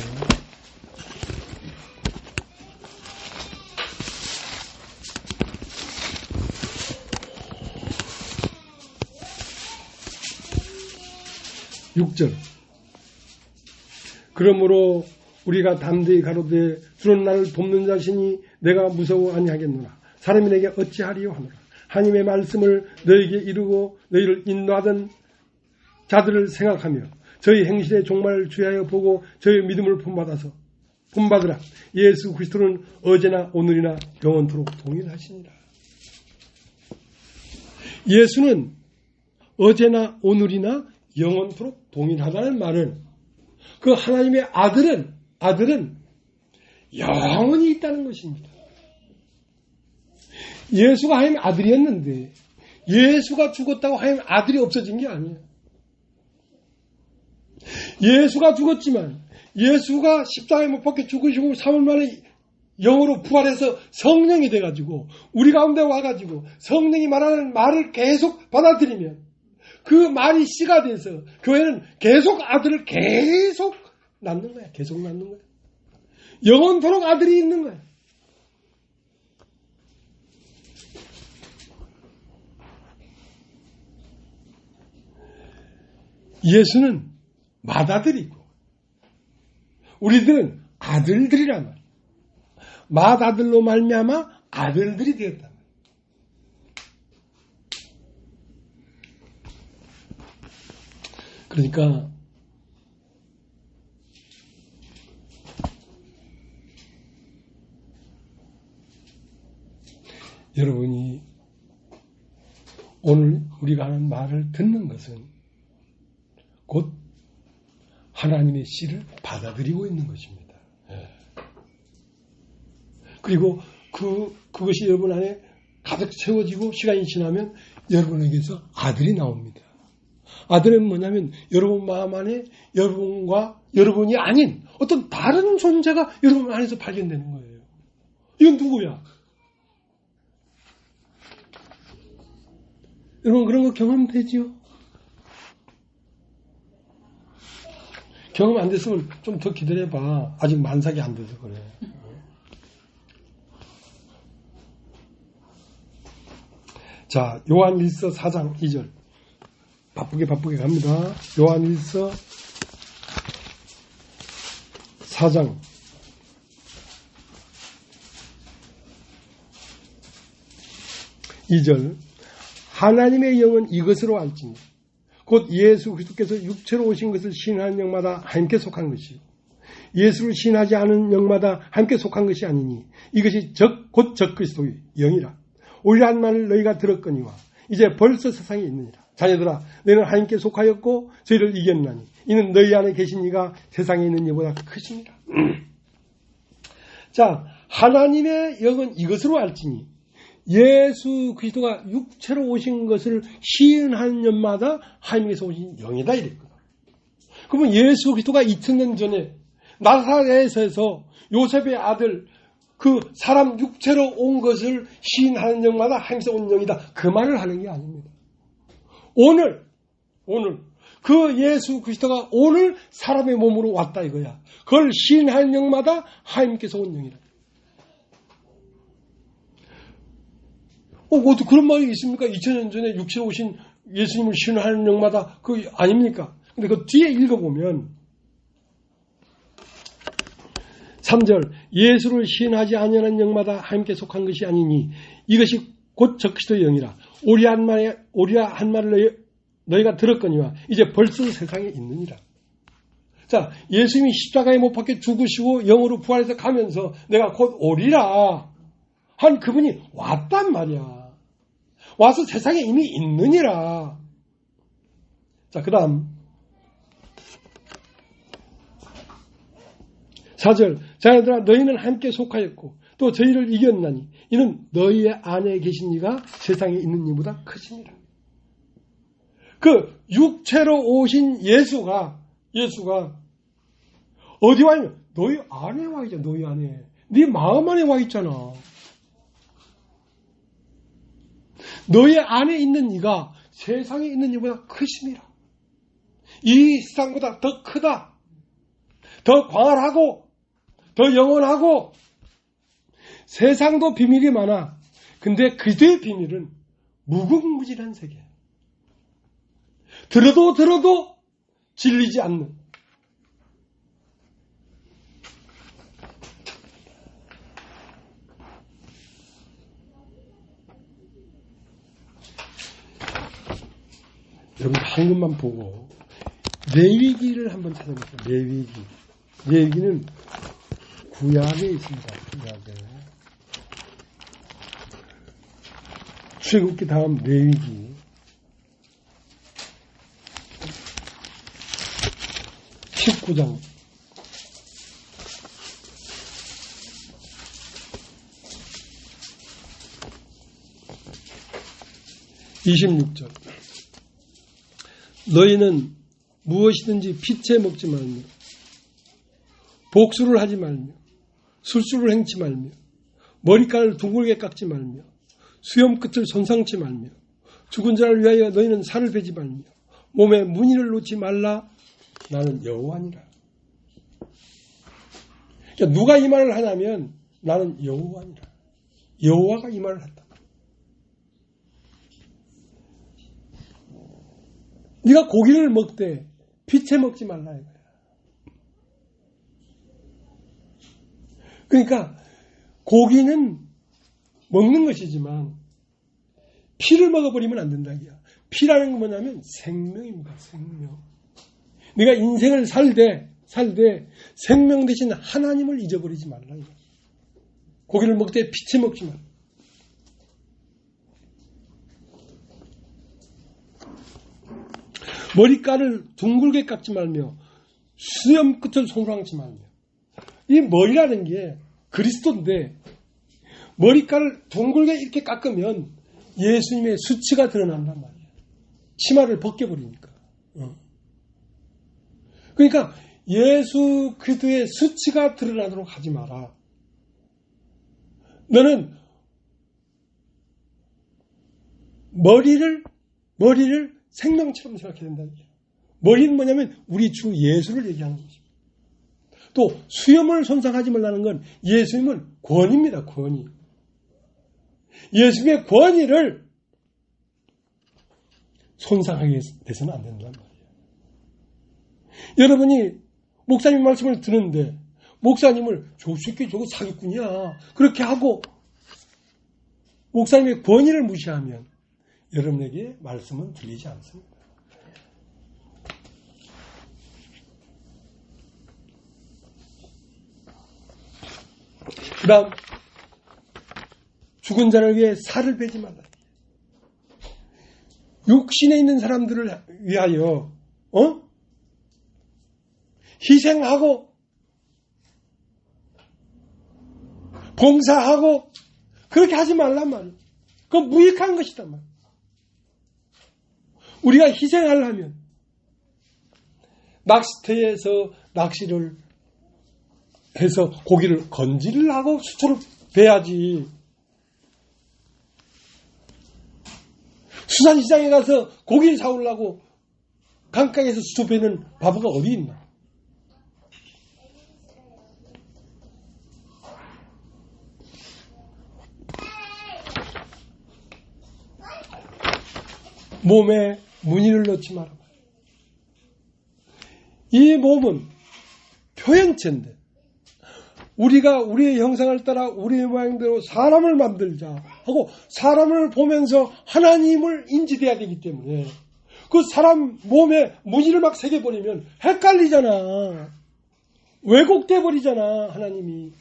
6절. 그러므로 우리가 담대히 가로되 주는 나를 돕는 자시니 내가 무서워 아니하겠노라. 사람이 내게 어찌하리요 하노라. 하나님의 말씀을 너에게 이루고 너희를 인도하던 자들을 생각하며 저희 행실의 종말을 주의하여 보고 저희 믿음을 본받으라. 예수 그리스도는 어제나 오늘이나 영원토록 동일하시니라. 예수는 어제나 오늘이나 영원토록 동일하다는 말은 그 하나님의 아들은 영원히 있다는 것입니다. 예수가 하나님의 아들이었는데 예수가 죽었다고 하나님의 아들이 없어진 게 아니에요. 예수가 죽었지만 예수가 십자가에 못 박혀 죽으시고 3일 만에 영으로 부활해서 성령이 돼가지고 우리 가운데 와가지고 성령이 말하는 말을 계속 받아들이면 그 말이 씨가 돼서 교회는 계속 아들을 계속 낳는 거야. 계속 낳는 거야. 영원토록 아들이 있는 거야. 예수는 맏아들이고 우리들은 아들들이란 말이야. 맏아들로 말미암아 아들들이 되었다. 그러니까 여러분이 오늘 우리가 하는 말을 듣는 것은 곧 하나님의 씨를 받아들이고 있는 것입니다. 그리고 그것이 여러분 안에 가득 채워지고 시간이 지나면 여러분에게서 아들이 나옵니다. 아들은 뭐냐면 여러분 마음 안에 여러분과 여러분이 아닌 어떤 다른 존재가 여러분 안에서 발견되는 거예요. 이건 누구야? 여러분 그런 거 경험되지요? 경험 안 됐으면 좀 더 기다려봐. 아직 만삭이 안 돼서 그래. 자, 요한일서 4장 2절. 바쁘게 갑니다. 요한일서 4장 2절. 하나님의 영은 이것으로 알지니 곧 예수 그리스도께서 육체로 오신 것을 시인하는 영마다 하나님께 속한 것이요 예수를 시인하지 않은 영마다 하나님께 속한 것이 아니니 이것이 곧 적그리스도의 영이라. 오히려 한 말을 너희가 들었거니와 이제 벌써 세상에 있느니라. 자녀들아 너희는 하나님께 속하였고 저희를 이겼나니 이는 너희 안에 계신 이가 세상에 있는 이보다 크시니라. 자, 하나님의 영은 이것으로 알지니 예수 그리스도가 육체로 오신 것을 시인하는 년마다 하나님께서 오신 영이다 이랬거든. 그러면 예수 그리스도가 2000년 전에 나사렛에서 요셉의 아들 그 사람 육체로 온 것을 시인하는 영마다 하나님께서 온 영이다. 그 말을 하는 게 아닙니다. 오늘 그 예수 그리스도가 오늘 사람의 몸으로 왔다 이거야. 그걸 시인하는 영마다 하나님께서 온 영이다. 어떻게 그런 말이 있습니까? 2000년 전에 육체로 오신 예수님을 시인하는 영마다 그 아닙니까? 근데 그 뒤에 읽어보면 3절 예수를 시인하지 아니하는 영마다 하나님께 속한 것이 아니니 이것이 곧 적그리스도의 영이라. 오리라 한 말을 너희가 들었거니와 이제 벌써 세상에 있느니라. 자, 예수님이 십자가에 못 박혀 죽으시고 영으로 부활해서 가면서 내가 곧 오리라 한 그분이 왔단 말이야. 와서 세상에 이미 있느니라. 자, 그 다음 4절 자녀들아 너희는 함께 속하였고 또 저희를 이겼나니 이는 너희의 안에 계신 이가 세상에 있는 이보다 크시니라. 그 육체로 오신 예수가 어디 와요? 너희 안에 와 있잖아. 너희 안에. 네 마음 안에 와 있잖아. 너희 안에 있는 이가 세상에 있는 이보다 크심이라. 이 세상보다 더 크다. 더 광활하고 더 영원하고 세상도 비밀이 많아. 근데 그들의 비밀은 무궁무진한 세계. 들어도 질리지 않는. 여러분 한 것만 보고 레위기를 한번 찾아보세요. 레위기. 레위기는 구약에 있습니다. 구약에. 출애굽기 다음 레위기. 19장. (26절) 너희는 무엇이든지 피채 먹지 말며 복수를 하지 말며 술수를 행치 말며 머리카락을 둥글게 깎지 말며 수염 끝을 손상치 말며 죽은 자를 위하여 너희는 살을 베지 말며 몸에 무늬를 놓지 말라. 나는 여호와니라. 그러니까 누가 이 말을 하냐면 나는 여호와니라. 여호와가 이 말을 한다. 네가 고기를 먹되 피채 먹지 말라 이거야. 그러니까 고기는 먹는 것이지만 피를 먹어버리면 안 된다 이거야. 피라는 건 뭐냐면 생명입니다. 생명. 네가 인생을 살되 생명 대신 하나님을 잊어버리지 말라 이거야. 고기를 먹되 피채 먹지 말라. 머리카락을 둥글게 깎지 말며 수염 끝을 손상하지 말며. 이 머리라는 게 그리스도인데 머리카락을 둥글게 이렇게 깎으면 예수님의 수치가 드러난단 말이에요. 치마를 벗겨버리니까. 그러니까 예수 그리스도의 수치가 드러나도록 하지 마라. 너는 머리를 생명처럼 생각해야 된다는 거예요. 머리는 뭐냐면 우리 주 예수를 얘기하는 것입니다. 또 수염을 손상하지 말라는 건 예수님은 권위입니다. 권위. 예수님의 권위를 손상하게 돼서는 안 된다는 말이에요. 여러분이 목사님 말씀을 듣는데 목사님을 저 새끼 저거 사기꾼이야 그렇게 하고 목사님의 권위를 무시하면 여러분에게 말씀은 들리지 않습니다. 그 다음 죽은 자를 위해 살을 베지 말라. 육신에 있는 사람들을 위하여 희생하고 봉사하고 그렇게 하지 말란 말이에요. 그건 무익한 것이단 말이에요. 우리가 희생하려면 낚시터에서 낚시를 해서 고기를 건지를 하고 수초를 베야지. 수산시장에 가서 고기를 사오려고 강가에서 수초 베는 바보가 어디 있나. 몸에 무늬를 넣지 마라. 이 몸은 표현체인데 우리가 우리의 형상을 따라 우리의 모양대로 사람을 만들자 하고 사람을 보면서 하나님을 인지돼야 되기 때문에 그 사람 몸에 무늬를 막 새겨버리면 헷갈리잖아. 왜곡돼 버리잖아. 하나님이.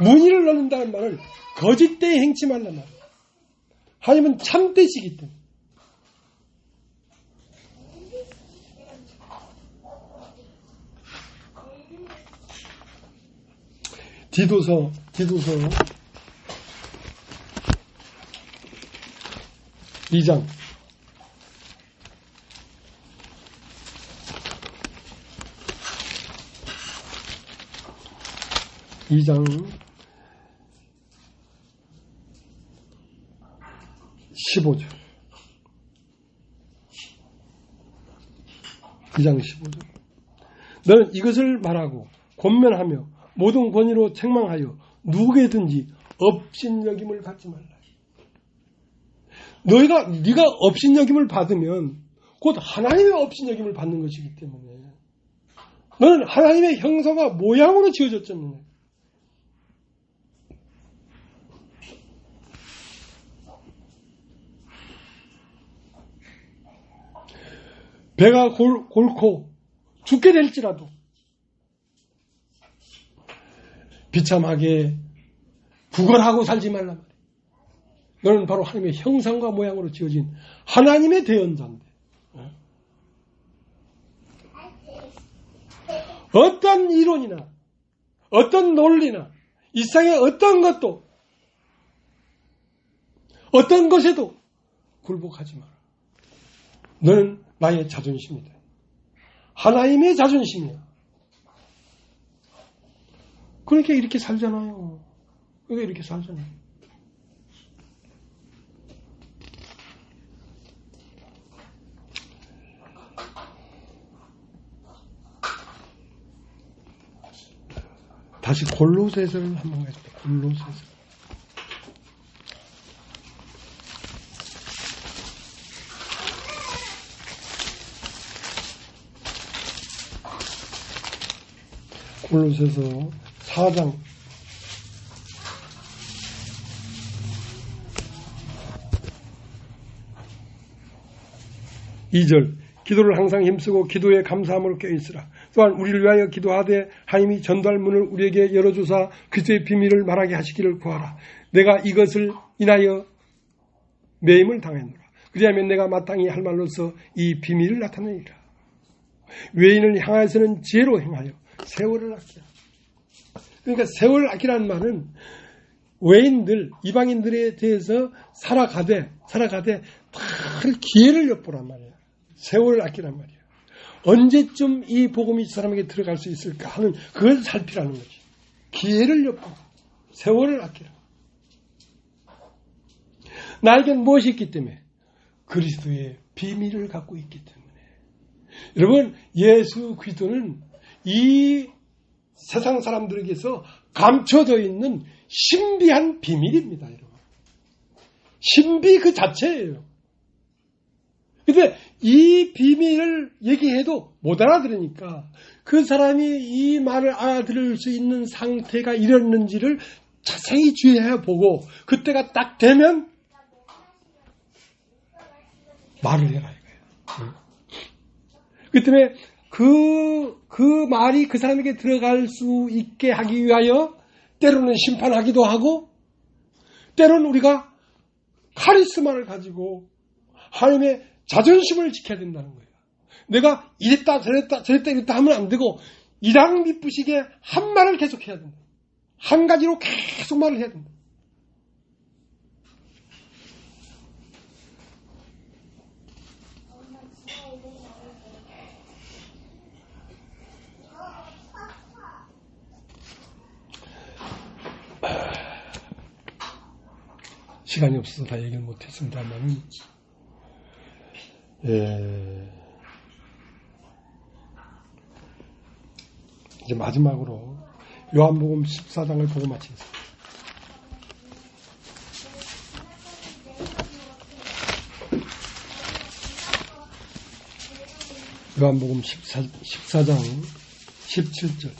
무늬를 넣는다는 말은 거짓되이 행치 말란 말이야. 하나님은 참되시기 때문에. 디도서 2장 1 2장 15절. 2장 15절. 너는 이것을 말하고 권면하며 모든 권위로 책망하여 누구에든지 업신여김을 받지 말라. 네가 업신여김을 받으면 곧 하나님의 업신여김을 받는 것이기 때문에 너는 하나님의 형상과 모양으로 지어졌잖아요. 배가 골고 죽게 될지라도 비참하게 구걸하고 살지 말란 말이에요. 너는 바로 하나님의 형상과 모양으로 지어진 하나님의 대언자인데 어떤 이론이나 어떤 논리나 이 세상의 어떤 것도 어떤 것에도 굴복하지 마라. 너는 나의 자존심이다. 하나님의 자존심이야. 그러니까 이렇게 살잖아요. 그러니까 이렇게 살잖아요. 다시 골로새서를 한번 가겠습니다. 골로새서. 골로새서 4장 2절. 기도를 항상 힘쓰고 기도에 감사함으로 껴있으라. 또한 우리를 위하여 기도하되 하나님이 전도할 문을 우리에게 열어주사 그리스도의 비밀을 말하게 하시기를 구하라. 내가 이것을 인하여 매임을 당했노라. 그리하면 내가 마땅히 할 말로서 이 비밀을 나타내리라. 외인을 향하여서는 지혜로 행하여 세월을 아끼라. 그러니까 세월을 아끼라는 말은 외인들, 이방인들에 대해서 살아가되 다 기회를 엿보란 말이에요. 세월을 아끼란 말이에요. 언제쯤 이 복음이 이 사람에게 들어갈 수 있을까 하는 그걸 살피라는 거지. 기회를 엿보고 세월을 아끼라. 나에겐 무엇이 있기 때문에? 그리스도의 비밀을 갖고 있기 때문에. 여러분, 예수 그리스도는 이 세상 사람들에게서 감춰져 있는 신비한 비밀입니다. 여러분. 신비 그 자체예요. 근데 이 비밀을 얘기해도 못 알아들으니까 그 사람이 이 말을 알아들을 수 있는 상태가 이랬는지를 자세히 주의해 보고 그때가 딱 되면 말을 해라 이거예요. 그 때문에 그 말이 그 사람에게 들어갈 수 있게 하기 위하여 때로는 심판하기도 하고 때로는 우리가 카리스마를 가지고 하나님의 자존심을 지켜야 된다는 거예요. 내가 이랬다 저랬다 하면 안 되고 이랑 미쁘시게 한 말을 계속 해야 된다. 한 가지로 계속 말을 해야 된다. 시간이 없어서 다 얘기를 못했습니다만 이제 마지막으로 요한복음 14장을 보고 마치겠습니다. 요한복음 14장 17절.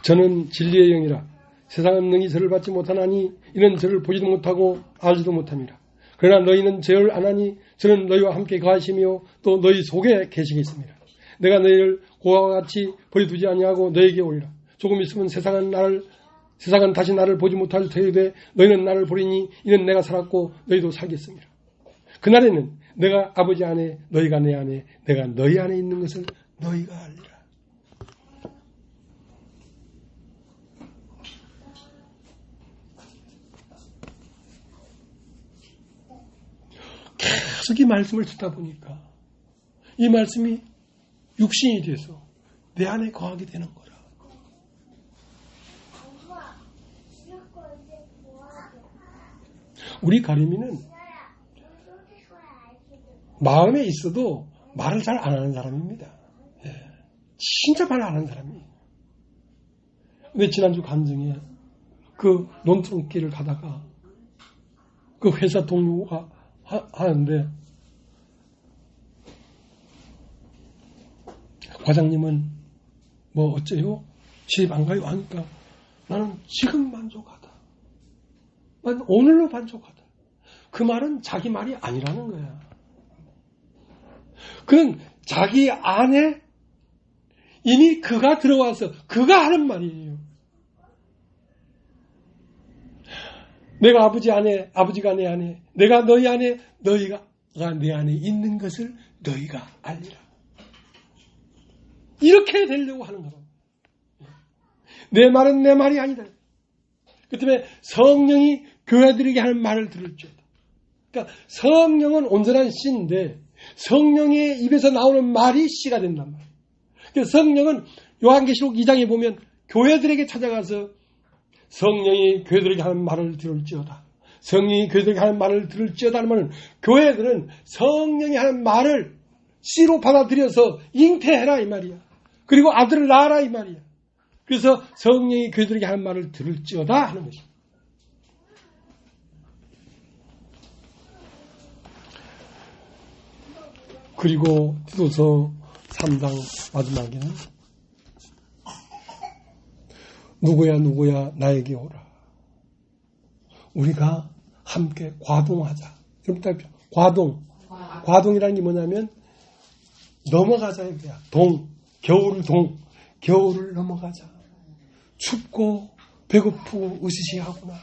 저는 진리의 영이라 세상은 능히 저를 받지 못하나니 이는 저를 보지도 못하고 알지도 못함이라. 그러나 너희는 저를 아나니 저는 너희와 함께 거하시며 또 너희 속에 계시겠습니다. 내가 너희를 고아와 같이 버려두지 아니하고 너희에게 오리라. 조금 있으면 세상은 다시 나를 보지 못할 터이되 너희는 나를 보리니 이는 내가 살았고 너희도 살겠습니다. 그날에는 내가 아버지 안에 너희가 내 안에 내가 너희 안에 있는 것을 너희가 알리라. 계속 이 말씀을 듣다 보니까 이 말씀이 육신이 돼서 내 안에 거하게 되는 거라. 우리 가림이는 마음에 있어도 말을 잘 안 하는 사람입니다. 예. 진짜 말 안 하는 사람이에요. 근데 지난주 간증에 그 논두렁길을 가다가 그 회사 동료가 하는데 과장님은 뭐 어째요? 시집 안 가요? 하니까 나는 지금 만족하다. 난 오늘로 만족하다. 그 말은 자기 말이 아니라는 거야. 그는 자기 안에 이미 그가 들어와서 그가 하는 말이에요. 내가 아버지 안에, 아버지가 내 안에, 내가 너희 안에, 너희가 내 안에 있는 것을 너희가 알리라. 이렇게 되려고 하는 거다. 내 말은 내 말이 아니다. 그 때문에 성령이 교회들에게 하는 말을 들을지어다. 그러니까 성령은 온전한 씨인데 성령의 입에서 나오는 말이 씨가 된단 말이에요. 그래서 성령은 요한계시록 2장에 보면 교회들에게 찾아가서 성령이 교회들에게 하는 말을 들을지어다. 성령이 교회들에게 하는 말을 들을지어다 하면 교회들은 성령이 하는 말을 씨로 받아들여서 잉태해라 이 말이야. 그리고 아들을 낳아라 이 말이야. 그래서 성령이 교회들에게 하는 말을 들을지어다 하는 것입니다. 그리고 디도서 3장 마지막에는 누구야 나에게 오라. 우리가 함께 과동하자. 과동이라는 게 뭐냐면 넘어가자 이거야. 겨울을 넘어가자. 춥고 배고프고 으스시하구나.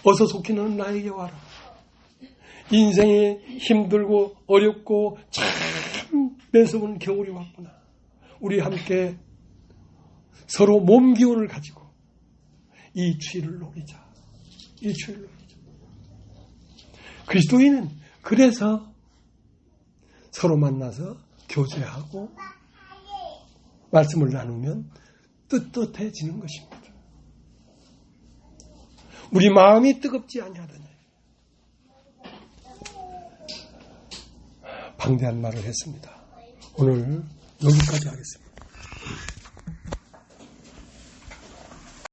어서 속히 너는 나에게 와라. 인생이 힘들고 어렵고 참 매서운 겨울이 왔구나. 우리 함께 서로 몸 기운을 가지고 이 추위를 녹이자. 그리스도인은 그래서 서로 만나서 교제하고 말씀을 나누면 뜨뜻해지는 것입니다. 우리 마음이 뜨겁지 아니하더냐. 방대한 말을 했습니다. 오늘 여기까지 하겠습니다.